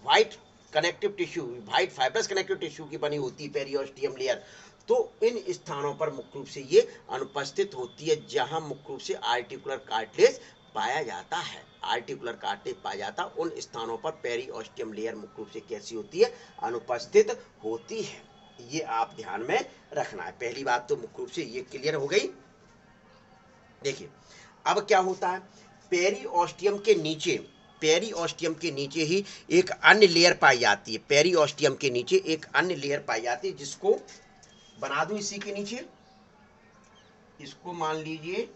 white connective tissue, white fibrous connective tissue की बनी होती है पेरियोस्टियम लेयर। तो इन स्थानों पर मुख्य रूप से ये अनुपस्थित होती है जहां मुख्य रूप से आर्टिकुलर कार्टिलेज पाया जाता है। आर्टिकुलर कार्टिलेज पाया जाता है उन स्थानों पर पेरियोस्टियम लेयर मुख्य रूप से कैसी होती है? अनुपस्थित होती है। ये आप ध्यान में रखना है। पहली बात तो मुख्य रूप से ये क्लियर हो गई। देखिए अब क्या होता है, पेरियोस्टियम के नीचे ही एक अन्य लेयर पाई जाती है। पेरियोस्टियम के नीचे एक अन्य लेयर पाई जाती है जिसको बना दूं इसी के नीचे, इसको मान लीजिए,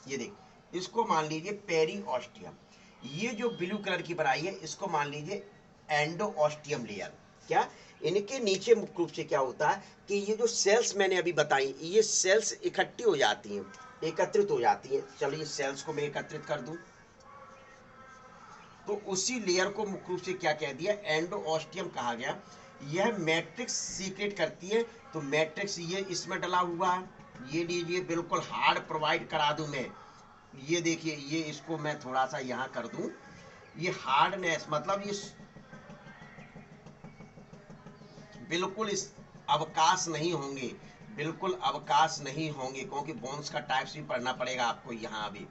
ये देख, इसको मान लीजिए पेरियोस्टियम। ये जो ब्लू कलर की बनाई है इसको मान लीजिए एंडोऑस्टियम लेयर। क्या इनके नीचे मुख्य रूप से क्या होता है कि ये जो सेल्स मैंने अभी बताई, ये सेल्स इकट्ठी हो जाती हैं, एकत्रित हो जाती हैं। चलिए सेल्स को मैं एकत्रित कर दूं, तो उसी लेयर को मुख्य रूप से क्या कह दिया? एंडोऑस्टियम कहा गया। यह मैट्रिक्स सीक्रेट करती है। तो मैट्रिक्स ये इसमें डला हुआ है, ये लीजिए बिल्कुल हार्ड प्रोवाइड करा दूं मैं। ये देखिए, ये इसको मैं थोड़ा सा यहां कर दूं, ये हार्डनेस मतलब ये बिल्कुल इस अवकाश नहीं होंगे, बिल्कुल अवकाश नहीं होंगे, क्योंकि बोन्स का टाइप्स भी पढ़ना पड़ेगा आपको यहाँ अभी।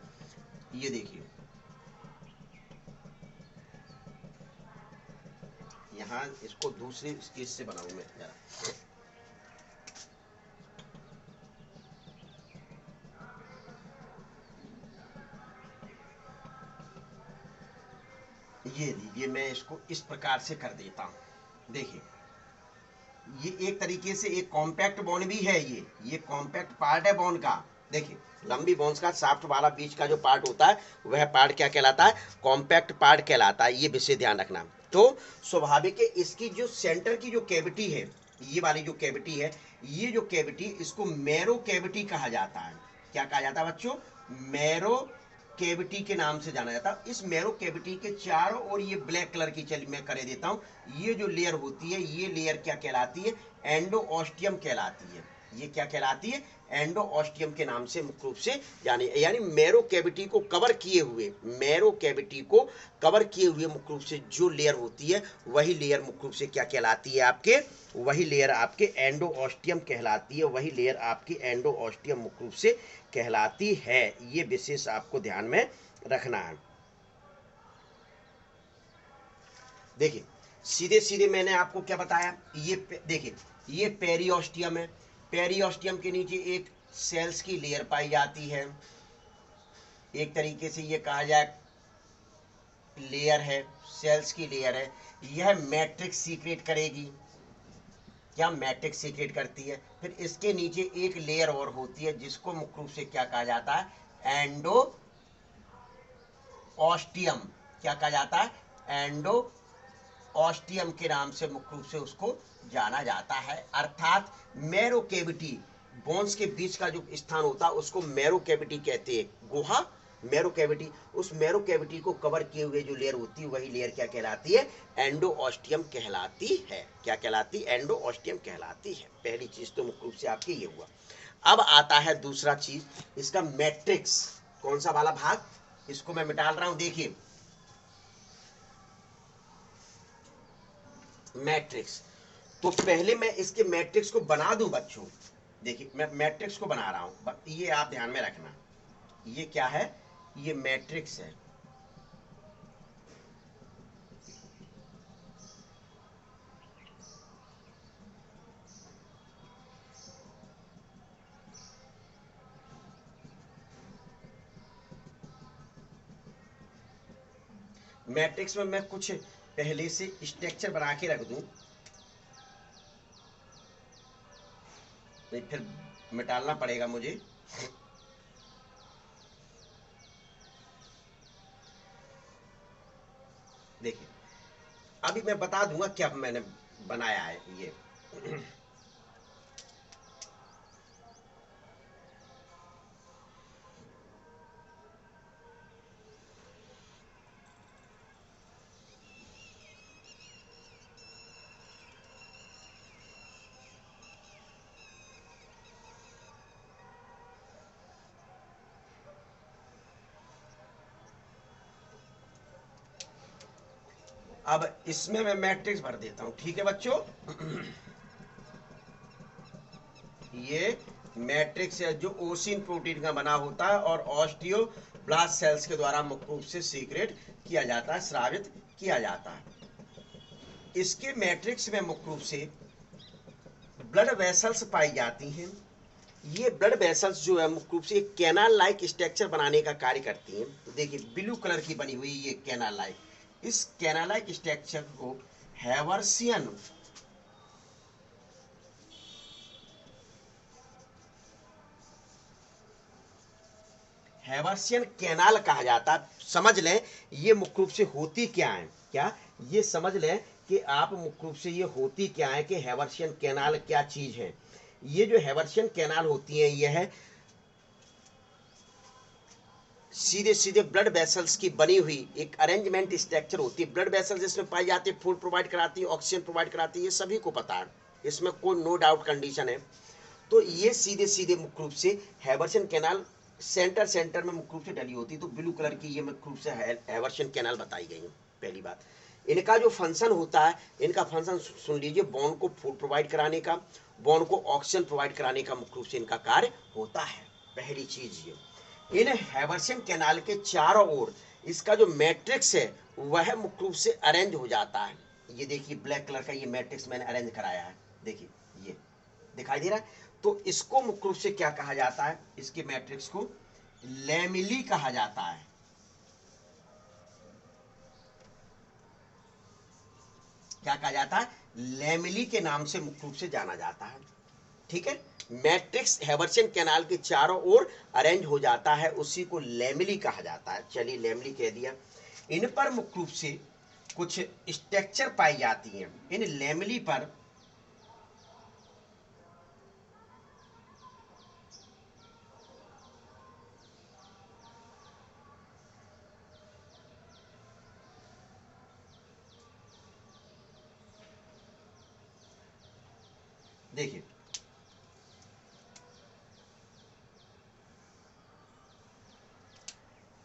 ये देखिए यहाँ इसको दूसरी चीज से बनाऊं मैं जरा। ये लीजिए मैं इसको इस प्रकार से कर देता हूं। देखिए ये एक तरीके से एक कॉम्पैक्ट बोन भी है, ये कॉम्पैक्ट पार्ट है बोन का। देखिए लंबी बोन्स का साफ्ट वाला बीच का जो पार्ट होता है वह पार्ट क्या कहलाता है? कॉम्पैक्ट पार्ट कहलाता है। ये विषय ध्यान रखना। तो स्वाभाविक है इसकी जो सेंटर की जो कैविटी है, ये वाली जो कैविटी है, ये जो कैविटी इसको मैरो कैविटी कहा जाता है। क्या कहा जाता है बच्चों? मैरो कैविटी के नाम से जाना जाता है। इस मैरो कैविटी के चारों ओर ये ब्लैक कलर की, चलिए मैं करे देता हूँ, ये जो लेयर होती है, ये लेयर क्या कहलाती है? एंडोऑस्टियम कहलाती है। ये क्या कहलाती है? एंडोऑस्टियम के नाम से मुख्य रूप से यानी मैरो कैविटी को कवर किए हुए, मैरो कैविटी को कवर किए हुए मुख्य रूप से जो लेयर होती है, वही लेयर मुख्य रूप से क्या कहलाती है? आपके वही लेयर आपके एंडोऑस्टियम कहलाती है। वही लेयर आपकी एंडोऑस्टियम मुख्य रूप से कहलाती है। ये विशेष आपको ध्यान में रखना है। देखिए सीधे सीधे मैंने आपको क्या बताया, ये देखिए ये पेरियोस्टियम है। पेरियोस्टियम के नीचे एक सेल्स की लेयर पाई जाती है। एक तरीके से ये कहा जाए लेयर है, सेल्स की लेयर है। यह मैट्रिक्स सीक्रेट करेगी। क्या मैट्रिक्स सीक्रेट करती है? फिर इसके नीचे एक लेयर और होती है जिसको मुख्य रूप से क्या कहा जाता है? एंडोऑस्टियम। क्या कहा जाता है? एंडोऑस्टियम के नाम से मुख्य रूप से उसको जाना जाता है। अर्थात मैरो कैविटी, बोन्स के बीच का जो स्थान होता है उसको मैरो कैविटी कहते हैं। गुहा, मैरो कैविटी। उस मैरो कैविटी को कवर किए हुए जो लेयर होती है, वही लेयर क्या कहलाती है? एंडोऑस्टियम कहलाती है। क्या कहलाती? एंडोऑस्टियम कहलाती है। पहली चीज तो मुख्य रूप से आपकी ये हुआ। अब आता है दूसरा चीज, इसका मैट्रिक्स। कौन सा वाला भाग? इसको मैं मिटा रहा हूं। देखिए मैट्रिक्स, तो पहले मैं इसके मैट्रिक्स को बना दूं बच्चों। देखिए मैं मैट्रिक्स को बना रहा हूं, ये आप ध्यान में रखना। ये क्या है? ये मैट्रिक्स है। मैट्रिक्स में मैं कुछ पहले से स्ट्रक्चर बना के रख दूं, नहीं फिर मिटालना पड़ेगा मुझे। देखिए अभी मैं बता दूंगा क्या मैंने बनाया है। ये अब इसमें मैं मैट्रिक्स भर देता हूं, ठीक है बच्चों? ये मैट्रिक्स है जो ओसिन प्रोटीन का बना होता है और ऑस्टियोब्लास्ट सेल्स के द्वारा मुख्य रूप से सीक्रेट किया जाता है, स्रावित किया जाता है। इसके मैट्रिक्स में मुख्य रूप से ब्लड वेसल्स पाई जाती हैं। ये ब्लड वेसल्स जो है मुख्य रूप से एक कैनाल लाइक स्ट्रक्चर बनाने का कार्य करती हैं। तो देखिए ब्लू कलर की बनी हुई ये कैनाल लाइक, इस कैनाल लाइक स्ट्रक्चर को हैवर्सियन कैनाल कहा जाता है। समझ लें ये मुख्य रूप से होती क्या है? क्या ये समझ लें कि आप मुख्य रूप से ये होती क्या है कि हैवर्सियन कैनाल क्या चीज है? ये जो हैवर्सियन कैनाल होती है, ये है सीधे सीधे ब्लड वेसल्स की बनी हुई एक अरेंजमेंट स्ट्रक्चर होती है। ब्लड वेसल्स इसमें पाई जाती है, फूड प्रोवाइड कराती है, ऑक्सीजन प्रोवाइड कराती है, ये सभी को पता है, इसमें कोई नो डाउट कंडीशन है। तो ये सीधे सीधे मुख्य रूप से हैवर्सियन कैनाल सेंटर में मुख्य रूप से डली होती है। तो ब्लू कलर की ये मुख्य रूप से हैवर्सियन कैनाल बताई गई है। पहली बात, इनका जो फंक्शन होता है, इनका फंक्शन सुन लीजिए, बॉन को फूड प्रोवाइड कराने का, बॉन को ऑक्सीजन प्रोवाइड कराने का मुख्य रूप से इनका कार्य होता है। पहली चीज ये, इन हैवर्सियन कैनाल के चारों ओर इसका जो मैट्रिक्स है वह मुख्य रूप से अरेंज हो जाता है। ये देखिए ब्लैक कलर का ये मैट्रिक्स मैंने अरेंज कराया है, देखिए ये दिखाई दे रहा है। तो इसको मुख्य रूप से क्या कहा जाता है? इसके मैट्रिक्स को लैमिली कहा जाता है। क्या कहा जाता है? लैमिली के नाम से मुख्य रूप से जाना जाता है। ठीक है, मैट्रिक्स हैवर्सियन कैनाल के चारों ओर अरेंज हो जाता है, उसी को लैमिली कहा जाता है। चलिए लैमिली कह दिया। इन पर मुख्य रूप से कुछ स्ट्रक्चर पाई जाती हैं इन लैमेली पर। देखिए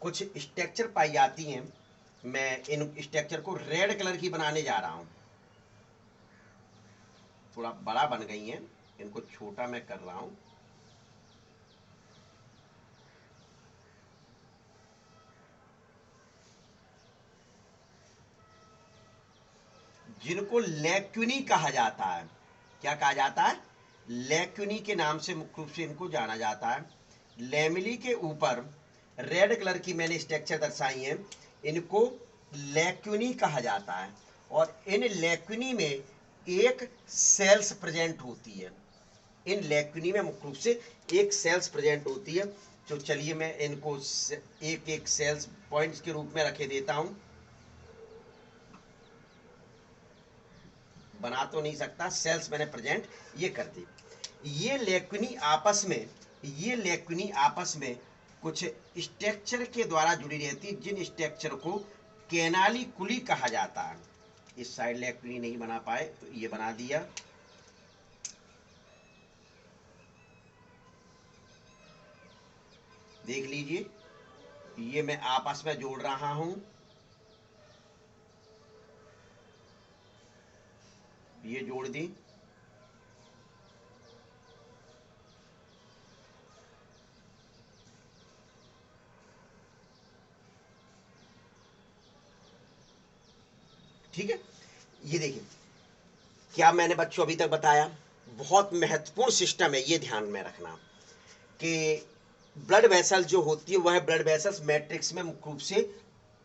कुछ स्ट्रक्चर पाई जाती हैं, मैं इन स्ट्रक्चर को रेड कलर की बनाने जा रहा हूं। थोड़ा बड़ा बन गई हैं, इनको छोटा मैं कर रहा हूं। जिनको लैक्यूनी कहा जाता है। क्या कहा जाता है? लैक्यूनी के नाम से मुख्य रूप से इनको जाना जाता है। लैमेली के ऊपर रेड कलर की मैंने स्ट्रक्चर दर्शाई है, इनको लैक्यूनी कहा जाता है। और इन लैक्यूनी में एक सेल्स प्रेजेंट होती है। इन लैक्यूनी में मुख्य रूप से एक सेल्स प्रेजेंट होती है। तो चलिए मैं इनको एक एक सेल्स पॉइंट्स के रूप में रखे देता हूं। बना तो नहीं सकता, सेल्स मैंने प्रेजेंट ये कर दी। ये लेक्विनी आपस में कुछ स्ट्रक्चर के द्वारा जुड़ी रहती है, जिन स्ट्रक्चर को कैनालिकुली कहा जाता है। इस साइड लेक्विनी नहीं बना पाए तो ये बना दिया। देख लीजिए, ये मैं आपस में जोड़ रहा हूं। ये जोड़ दी। ठीक है, ये देखिए क्या मैंने बच्चों अभी तक बताया। बहुत महत्वपूर्ण सिस्टम है, ये ध्यान में रखना कि ब्लड वेसल जो होती है वह ब्लड वेसल्स मैट्रिक्स में मुख्य रूप से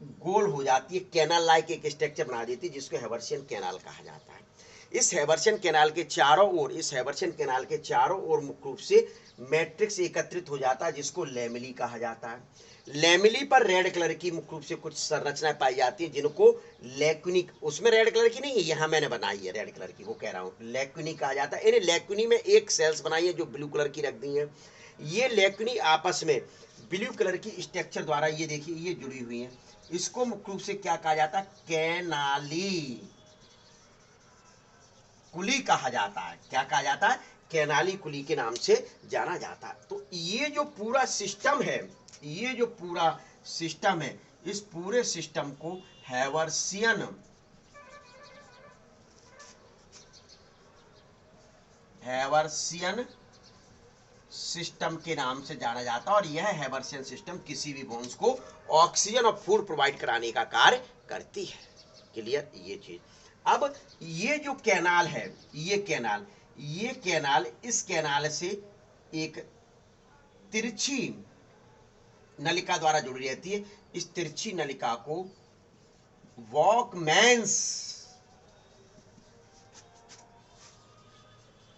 गोल हो जाती है, कैनाल लाइक एक स्ट्रक्चर बना देती है, जिसको हेबर्शियन कैनाल कहा जाता है। इस हेबर्शियन कैनाल के चारों ओर मुख्य रूप से मैट्रिक्स एकत्रित हो जाता है, जिसको लैमेली कहा जाता है। लैमेली पर रेड कलर की मुख्य रूप से कुछ संरचनाएं पाई जाती है, जिनको लैक्यूनी, उसमें रेड कलर की नहीं है, यहाँ मैंने बनाई है रेड कलर की, वो कह रहा हूँ लैक्यूनी कहा जाता है। इन लैक्यूनी में एक सेल्स बनाई है जो ब्लू कलर की रख दी है। ये लैक्यूनी आपस में ब्लू कलर की स्ट्रक्चर द्वारा, ये देखिए ये जुड़ी हुई है। इसको मुख्य रूप से क्या कहा जाता है? कैनाली कुली कहा जाता है। क्या कहा जाता है? कैनाली कुली के नाम से जाना जाता है। तो ये जो पूरा सिस्टम है, इस पूरे सिस्टम को हैवर्सियन सिस्टम के नाम से जाना जाता है। और यह हैवर्सियन सिस्टम किसी भी बोन्स को ऑक्सीजन और फूड प्रोवाइड कराने का कार्य करती है। क्लियर ये चीज। अब ये जो कैनाल है, ये कैनाल इस कैनाल से एक तिरछी नलिका द्वारा जुड़ी रहती है। इस तिरछी नलिका को वॉकमैन्स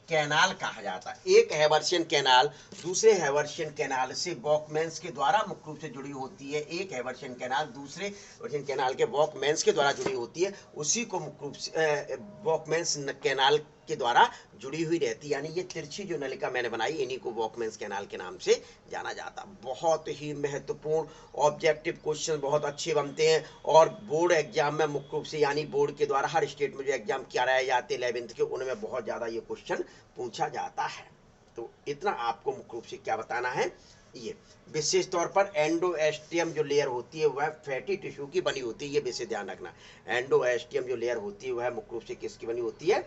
कैनाल कहा जाता है। एक हैवर्शियन कैनाल दूसरे हैवर्शियन कैनाल से वॉकमैन्स के द्वारा मुख्य रूप से जुड़ी होती है। एक हैवर्शियन कैनाल दूसरे हैवर्शियन कैनाल के वॉकमैन्स के द्वारा जुड़ी होती है, उसी को मुख्य रूप से वॉकमैन्स कैनाल के द्वारा जुड़ी हुई रहती है। यानी ये तिरछी जो नलिका मैंने बनाई, इन्हीं को वॉकमैन्स कैनाल के नाम से जाना जाता। बहुत ही महत्वपूर्ण ऑब्जेक्टिव क्वेश्चन बहुत अच्छे बनते हैं, और बोर्ड एग्जाम में मुख्य रूप से, यानी बोर्ड के द्वारा हर स्टेट में जो एग्जाम कराए जाते हैं 11th के, उनमें बहुत ज्यादा ये क्वेश्चन पूछा जाता है। तो इतना आपको मुख्य रूप से क्या बताना है, ये विशेष तौर पर एंडोएस्टियम जो लेयर होती है वह फैटी टिश्यू की बनी होती है, ये विशेष ध्यान रखना। एंडोएस्टियम जो लेयर होती है वह मुख्य रूप से किसकी बनी होती है,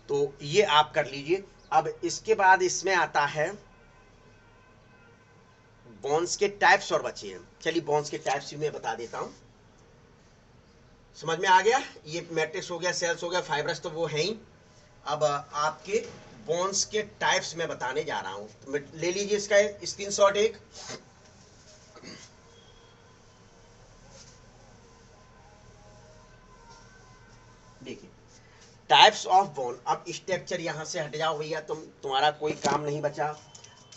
तो ये आप कर लीजिए। अब इसके बाद इसमें आता है बोन्स के टाइप्स और बचे हैं। चलिए बोन्स के टाइप्स मैं बता देता हूं। समझ में आ गया? ये मैट्रिक्स हो गया, सेल्स हो गया, फाइब्रस तो वो है ही। अब आपके बोन्स के टाइप्स में बताने जा रहा हूं, तो ले लीजिए इसका स्क्रीनशॉट एक। देखिए टाइप्स ऑफ बोन। अब स्ट्रक्चर यहां से हट जाओ भैया, तुम्हारा कोई काम नहीं बचा।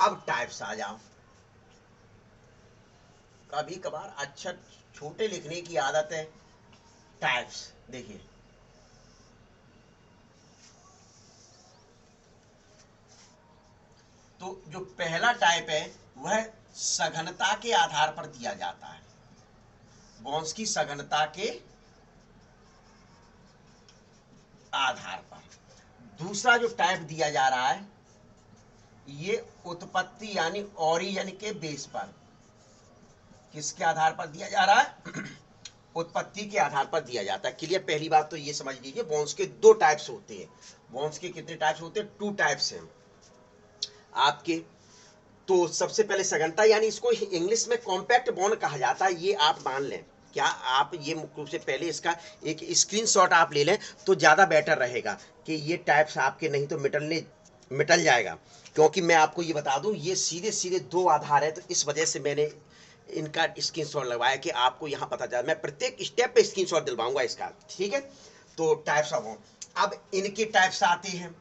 अब टाइप्स आ जाओ। कभी कभार अक्षर छोटे लिखने की आदत है। टाइप्स देखिए, तो जो पहला टाइप है वह सघनता के आधार पर दिया जाता है, बॉन्स की सघनता के आधार पर। दूसरा जो टाइप दिया जा रहा है ये उत्पत्ति यानी ओरिजिन के बेस पर, किसके आधार पर दिया जा रहा है? उत्पत्ति के आधार पर दिया जाता है। क्लियर? पहली बात तो ये समझ लीजिए, बॉन्स के दो टाइप्स होते हैं। बॉन्स के कितने टाइप्स होते हैं? 2 टाइप्स हैं आपके। तो सबसे पहले सघनता, यानी इसको इंग्लिश में कॉम्पैक्ट बॉन्ड कहा जाता है, ये आप मान लें। क्या आप ये मुख्य रूप से पहले इसका एक स्क्रीनशॉट आप ले लें तो ज़्यादा बेटर रहेगा कि ये टाइप्स आपके, नहीं तो मिटल जाएगा। क्योंकि मैं आपको ये बता दूं, ये सीधे सीधे 2 आधार है, तो इस वजह से मैंने इनका स्क्रीनशॉट लगवाया कि आपको यहाँ पता चला। मैं प्रत्येक स्टेप पे स्क्रीनशॉट दिलवाऊंगा इसका, ठीक है? तो टाइप्स ऑफ बॉन्ड, अब इनके टाइप्स आते हैं।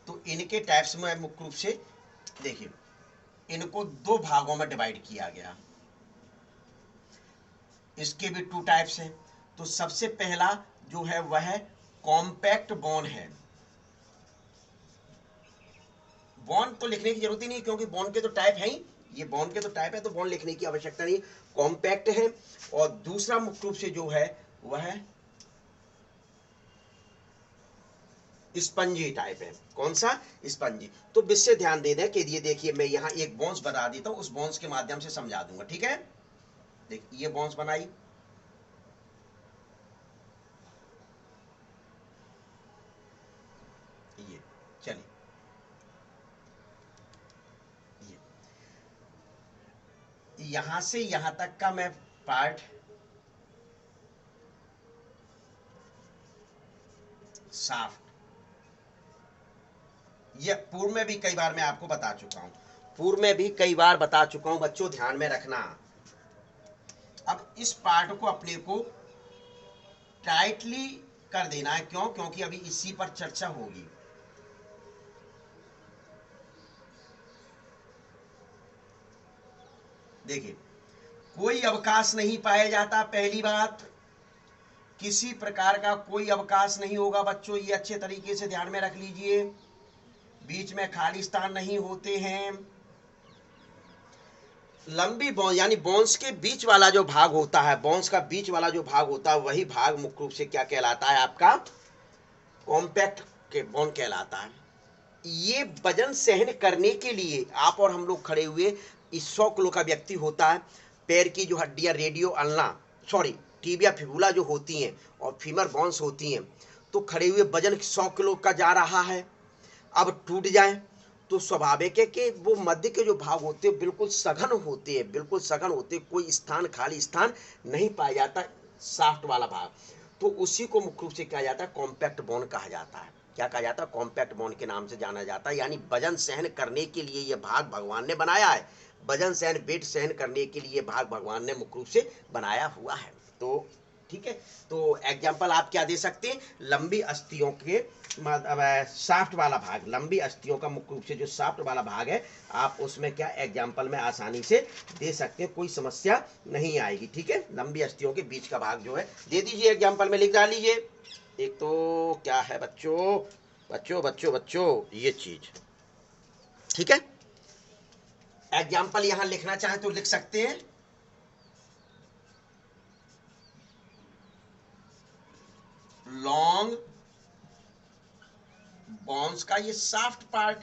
तो इनके टाइप्स में मुख्य रूप से देखिए, इनको 2 भागों में डिवाइड किया गया। इसके भी 2 टाइप्स हैं। तो सबसे पहला जो है वह कॉम्पैक्ट बॉन्ड है। बॉन्ड तो लिखने की जरूरत ही नहीं, क्योंकि बॉन्ड के तो टाइप है ही, ये बॉन्ड के तो टाइप है, तो बॉन्ड लिखने की आवश्यकता नहीं। कॉम्पैक्ट है। और दूसरा मुख्य रूप से जो है वह स्पंजी टाइप है। कौन सा? स्पंजी। तो विषय ध्यान दे दें कि ये देखिए, मैं यहाँ एक बॉन्स बना देता हूँ, उस बॉन्स के माध्यम से समझा दूंगा, ठीक है? देखिए ये बॉन्स बनाई, ये चलिए, यहां से यहां तक का मैं पार्ट साफ्ट, ये पूर्व में भी कई बार मैं आपको बता चुका हूं, पूर्व में भी कई बार बता चुका हूं बच्चों, ध्यान में रखना। अब इस पार्ट को अपने को टाइटली कर देना है। क्यों? क्योंकि अभी इसी पर चर्चा होगी। देखिए, कोई अवकाश नहीं पाया जाता, पहली बात, किसी प्रकार का कोई अवकाश नहीं होगा बच्चों, ये अच्छे तरीके से ध्यान में रख लीजिए। बीच में खाली स्थान नहीं होते हैं। लंबी बॉन्स यानी बॉन्स के बीच वाला जो भाग होता है, बॉन्स का बीच वाला जो भाग होता है, वही भाग मुख्य रूप से क्या कहलाता है? आपका कॉम्पैक्ट के बॉन्ड कहलाता है। ये वजन सहन करने के लिए, आप और हम लोग खड़े हुए, इस 100 किलो का व्यक्ति होता है, पैर की जो हड्डियां radio ulna, sorry tibia fibula जो होती हैं और फीमर बोन्स होती हैं, तो खड़े हुए वजन 100 किलो का जा रहा है। अब टूट जाए तो स्वाभाविक है कि वो मध्य के जो भाग होते हैं बिल्कुल सघन होते हैं, बिल्कुल सघन होते हैं, कोई स्थान खाली स्थान नहीं पाया जाता, साफ्ट वाला भाग। तो उसी को मुख्य रूप से कहा जाता है कॉम्पैक्ट बॉन्ड कहा जाता है। क्या कहा जाता है? कॉम्पैक्ट बॉन्ड के नाम से जाना जाता है। यानी वजन सहन करने के लिए ये भाग भगवान ने बनाया है, वजन सहन, वेट सहन करने के लिए भाग भगवान ने मुख्य रूप से बनाया हुआ है। तो ठीक है, तो एग्जाम्पल आप क्या दे सकते हैं? लंबी अस्थियों के साफ्ट वाला भाग, लंबी अस्थियों का मुख्य रूप से जो साफ्ट वाला भाग है, आप उसमें क्या एग्जाम्पल में आसानी से दे सकते हैं, कोई समस्या नहीं आएगी। ठीक है, लंबी अस्थियों के बीच का भाग जो है दे दीजिए, एग्जाम्पल में लिख डालिए। एक तो क्या है बच्चों, बच्चों बच्चों बच्चों ये चीज, ठीक है? एग्जाम्पल यहां लिखना चाहे तो लिख सकते हैं। लॉन्ग बॉन्स का ये साफ्ट पार्ट,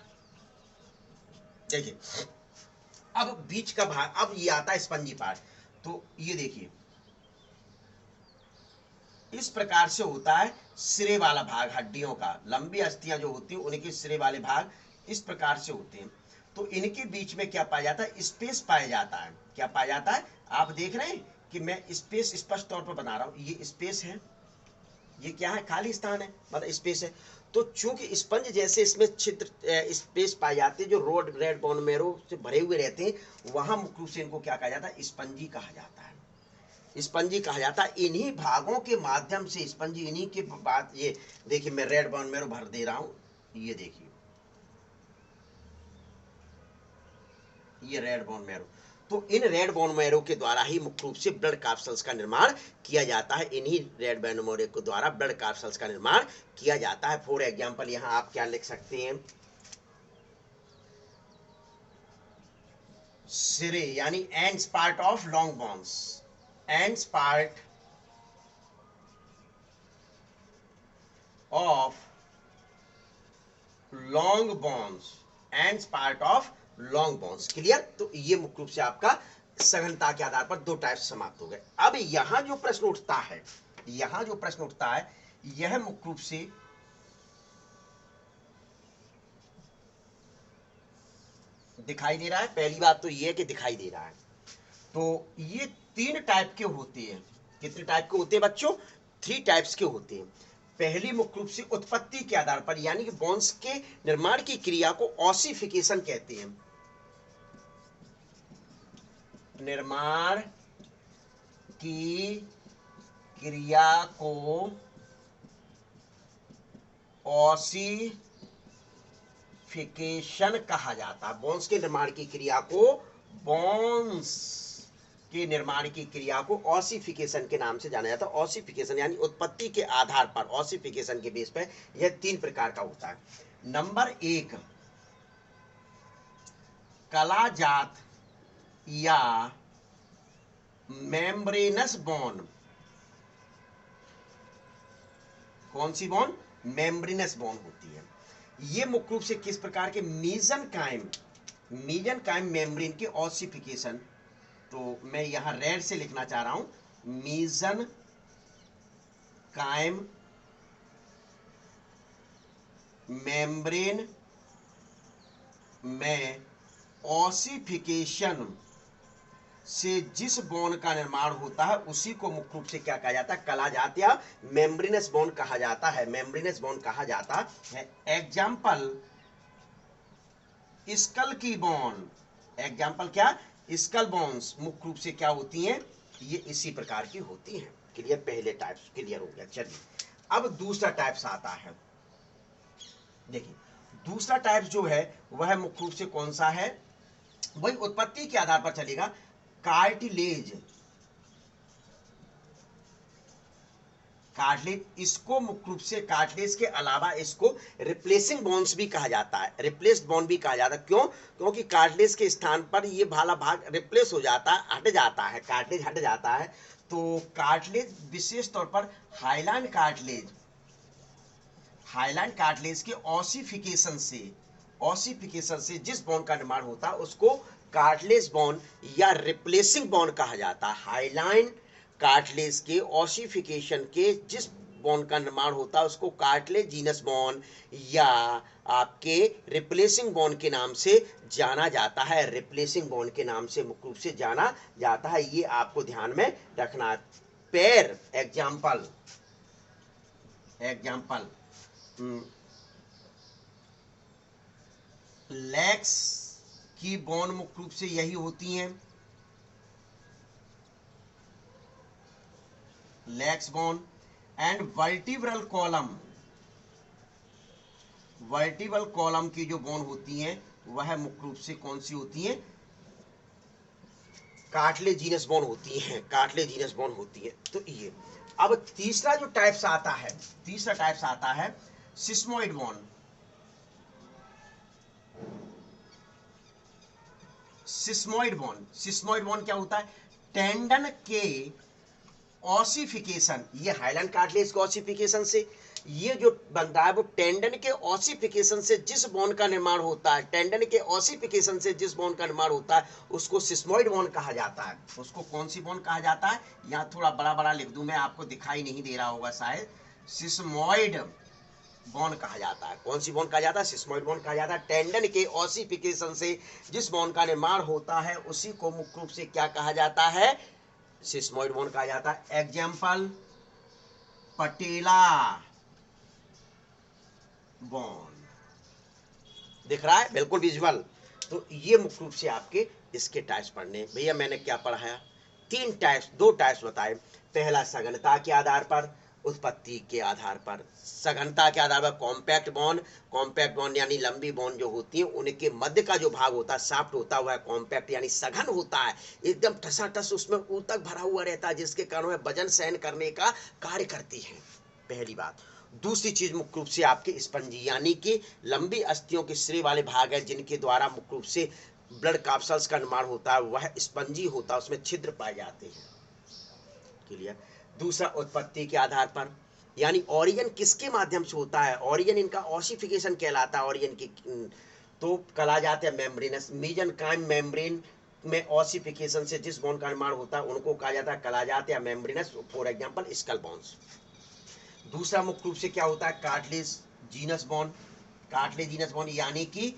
देखिए अब बीच का भाग, अब ये आता है स्पंजी पार्ट। तो ये देखिए इस प्रकार से होता है सिरे वाला भाग, हड्डियों का, लंबी अस्थियां जो होती हैं उनके सिरे वाले भाग इस प्रकार से होते हैं। तो इनके बीच में क्या पाया जाता है? स्पेस पाया जाता है। क्या पाया जाता है? आप देख रहे हैं कि मैं स्पेस स्पष्ट तौर पर बना रहा हूं, ये स्पेस है, ये क्या है? खाली स्थान है, मतलब स्पेस है। तो चूंकि स्पंज जैसे इसमें छिद्र स्पेस पाए जाते हैं, जो रेड बोन मेरो से भरे हुए रहते हैं, वहां मुख्य रूप से इनको क्या कहा जाता है? स्पंजी कहा जाता है। स्पंजी कहा जाता है। इन्हीं भागों के माध्यम से स्पंजी, इन्हीं के बाद, ये देखिए मैं रेड बोन मेरो भर दे रहा हूं, ये देखिए ये रेड बोन मेरो, तो इन रेड बोन मैरो के द्वारा ही मुख्य रूप से ब्लड कैप्सल्स का निर्माण किया जाता है। इन्हीं रेड बोन मैरो के द्वारा ब्लड कैप्सल्स का निर्माण किया जाता है। फॉर एग्जांपल यहाँ आप क्या लिख सकते हैं, सिरे यानी ends part of long bones, ends part of long bones, ends part of long bones. Clear? तो ये मुख्य रूप से आपका सघनता के आधार पर दो टाइप समाप्त हो गए। अब यहां जो प्रश्न उठता है, यहां जो प्रश्न उठता है, यह मुख्य रूप से दिखाई दे रहा है। पहली बात तो ये है कि दिखाई दे रहा है। तो ये तीन टाइप के होते हैं। कितने टाइप के होते हैं बच्चों? 3 टाइप्स के होते हैं। पहली मुख्य रूप से उत्पत्ति के आधार पर, यानी कि बोन्स के निर्माण की क्रिया को ऑसिफिकेशन कहते हैं। निर्माण की क्रिया को ऑसिफिकेशन कहा जाता है। बोन्स के निर्माण की क्रिया को, बोन्स के निर्माण की क्रिया को ऑसिफिकेशन के नाम से जाना जाता है। ऑसिफिकेशन यानी उत्पत्ति के आधार पर, ऑसिफिकेशन के बेस पे यह 3 प्रकार का होता है। नंबर 1, कलाजात या मेम्ब्रेनस बोन। कौन सी बोन? मेम्ब्रेनस बोन होती है। ये मुख्य रूप से किस प्रकार के? मीजनकाइम, मीजनकाइम मेम्ब्रेन के ऑसिफिकेशन। तो मैं यहां रेड से लिखना चाह रहा हूं, मीजनकाइम मेम्ब्रेन में ऑसिफिकेशन से जिस बोन का निर्माण होता है उसी को मुख्य रूप से क्या कहा जाता है? कलाजात या मेम्ब्रेनस बोन कहा जाता है। मेम्ब्रेनस बोन कहा जाता है। एग्जाम्पल, स्कल की बोन। एग्जाम्पल क्या? स्कल बोन्स मुख्य रूप से क्या होती हैं? ये इसी प्रकार की होती हैं। क्लियर? पहले टाइप्स क्लियर हो गया। चलिए अब दूसरा टाइप्स आता है। देखिए दूसरा टाइप जो है वह मुख्य रूप से कौन सा है? वही उत्पत्ति के आधार पर चलेगा। कार्टिलेज, कार्टिलेज, इसको मुख्य रूप से कार्टिलेज के अलावा इसको रिप्लेसिंग बोन्स भी कहा जाता है। रिप्लेस्ड बोन भी कहा जाता है। क्यों? क्योंकि कार्टिलेज के स्थान पर ये वाला भाग रिप्लेस हो जाता है, हट जाता है, कार्टिलेज हट जाता है। तो कार्टिलेज विशेष तौर पर हाइलैंड कार्टिलेज, हाइलैंड कार्टिलेज के ऑसिफिकेशन से जिस बोन का निर्माण होता है उसको कार्टिलेज बोन या रिप्लेसिंग बोन कहा जाता है। हाइलैंड कार्टिलेज के ऑसिफिकेशन के जिस बोन का निर्माण होता है उसको कार्टिलेजिनस बोन या आपके रिप्लेसिंग बोन के नाम से जाना जाता है। रिप्लेसिंग बोन के नाम से मुख्य रूप से जाना जाता है। ये आपको ध्यान में रखना है। पैर, एग्जाम्पल, लेग्स की बोन मुख्य रूप से यही होती हैं। Legs bone and vertebral column, vertebral column की जो बोन होती हैं वह मुख्य रूप से कौन सी होती हैं? कार्टिलेजिनस बोन होती हैं, कार्टिलेजिनस बोन होती है। तो ये अब तीसरा जो टाइप्स आता है, तीसरा टाइप्स आता है sesamoid bone. Sesamoid bone, sesamoid bone क्या होता है? टेंडन के ऑसिफिकेशन, ये हाइलैंड कार्टिलेज के ऑसिफिकेशन से ये जो बनता है वो टेंडन के ऑसिफिकेशन से जिस बोन का निर्माण होता है, टेंडन के ऑसिफिकेशन से जिस बोन का निर्माण होता है उसको सिस्मोइड बोन कहा जाता है। उसको कौन सी बोन कहा जाता है? यहाँ थोड़ा बड़ा बड़ा लिख दूं मैं, आपको दिखाई नहीं दे रहा होगा शायद। सिस्मोइड बोन कहा जाता है। कौन सी बोन कहा जाता है? सिस्मोइड बोन कहा जाता है। टेंडन के ऑसिफिकेशन से जिस बोन का निर्माण होता है उसी को मुख्य रूप से क्या कहा जाता है? सिस्मोइड बोन कहा जाता है। एग्जाम्पल, पटेला बोन। दिख रहा है? बिल्कुल विजुअल। तो ये मुख्य रूप से आपके इसके टाइप्स पढ़ने। भैया मैंने क्या पढ़ाया? 3 टाइप्स, 2 टाइप्स बताए। पहला सघनता के आधार पर, उत्पत्ति के आधार पर, सघनता के आधार पर। कॉम्पैक्ट बॉन्ड यानी लंबी बॉन्ड जो होती है उनके मध्य का जो भाग होता है शाफ्ट होता हुआ है कॉम्पैक्ट यानी सघन होता है, एकदम ठसाठस उसमें ऊतक भरा हुआ रहता है, जिसके कारण वह वजन सहन करने का कार्य करती है, पहली बात। दूसरी चीज मुख्य रूप से आपके स्पंजी यानी कि लंबी अस्थियों के सिरे वाले भाग है जिनके द्वारा मुख्य रूप से ब्लड कैप्सूल्स का निर्माण होता है, वह स्पंजी होता है, उसमें छिद्र पाए जाते हैं। क्लियर। दूसरा उत्पत्ति के आधार पर, यानी ऑरिगन किसके माध्यम से होता है, ऑरिगन इनका ऑसिफिकेशन कहलाता है, ऑरिगन की तो कहा जाता है मेम्ब्रेनस, मेसेंकाइमल मेम्ब्रेन में ऑसिफिकेशन से जिस बॉन्ड का निर्माण होता है उनको कहा जाता है membranous, for example skull bonds. दूसरा मुख्य रूप से क्या होता है cartilage genus bond, cartilage genus bond यानी कि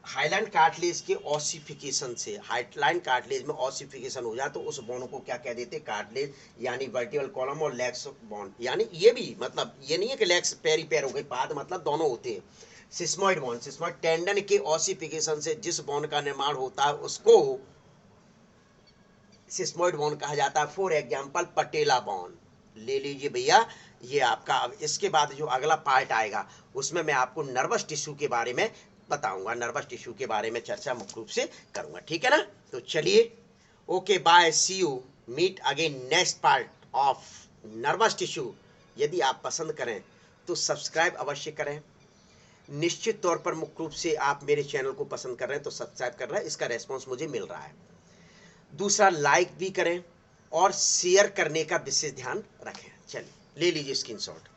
हाइलाइन कार्टिलेज के ऑसिफिकेशन से, हाइलाइन कार्टिलेज में ऑसिफिकेशन हो जाए तो उस बॉन्ड को क्या कह देते हैं कार्टिलेज, यानी वर्टिकल कॉलम और लेग्स बॉन्ड, यानी ये भी मतलब ये नहीं है कि लेग्स पैरी पैर हो गए, पाद मतलब दोनों होते हैं। सिस्मोइड बॉन्ड, सिस्मोइड टेंडन के ऑसिफिकेशन से जिस बॉन्ड का निर्माण होता है उसको सिस्मोइड बॉन्ड कहा जाता है, फॉर एग्जांपल पटेला बॉन्ड। ले लीजिए भैया, ये आपका। अब इसके बाद जो अगला पार्ट आएगा उसमें मैं आपको नर्वस टिश्यू के बारे में बताऊंगा, नर्वस टिश्यू के बारे में चर्चा मुख्य रूप से करूंगा, ठीक है ना। तो चलिए, okay bye, see you, meet again next part of nervous tissue. यदि आप पसंद करें तो सब्सक्राइब अवश्य करें, निश्चित तौर पर मुख्य रूप से आप मेरे चैनल को पसंद कर रहे हैं तो सब्सक्राइब कर रहे हैं, इसका रेस्पॉन्स मुझे मिल रहा है। दूसरा, लाइक भी करें और शेयर करने का विशेष ध्यान रखें। चलिए ले लीजिए स्क्रीनशॉट।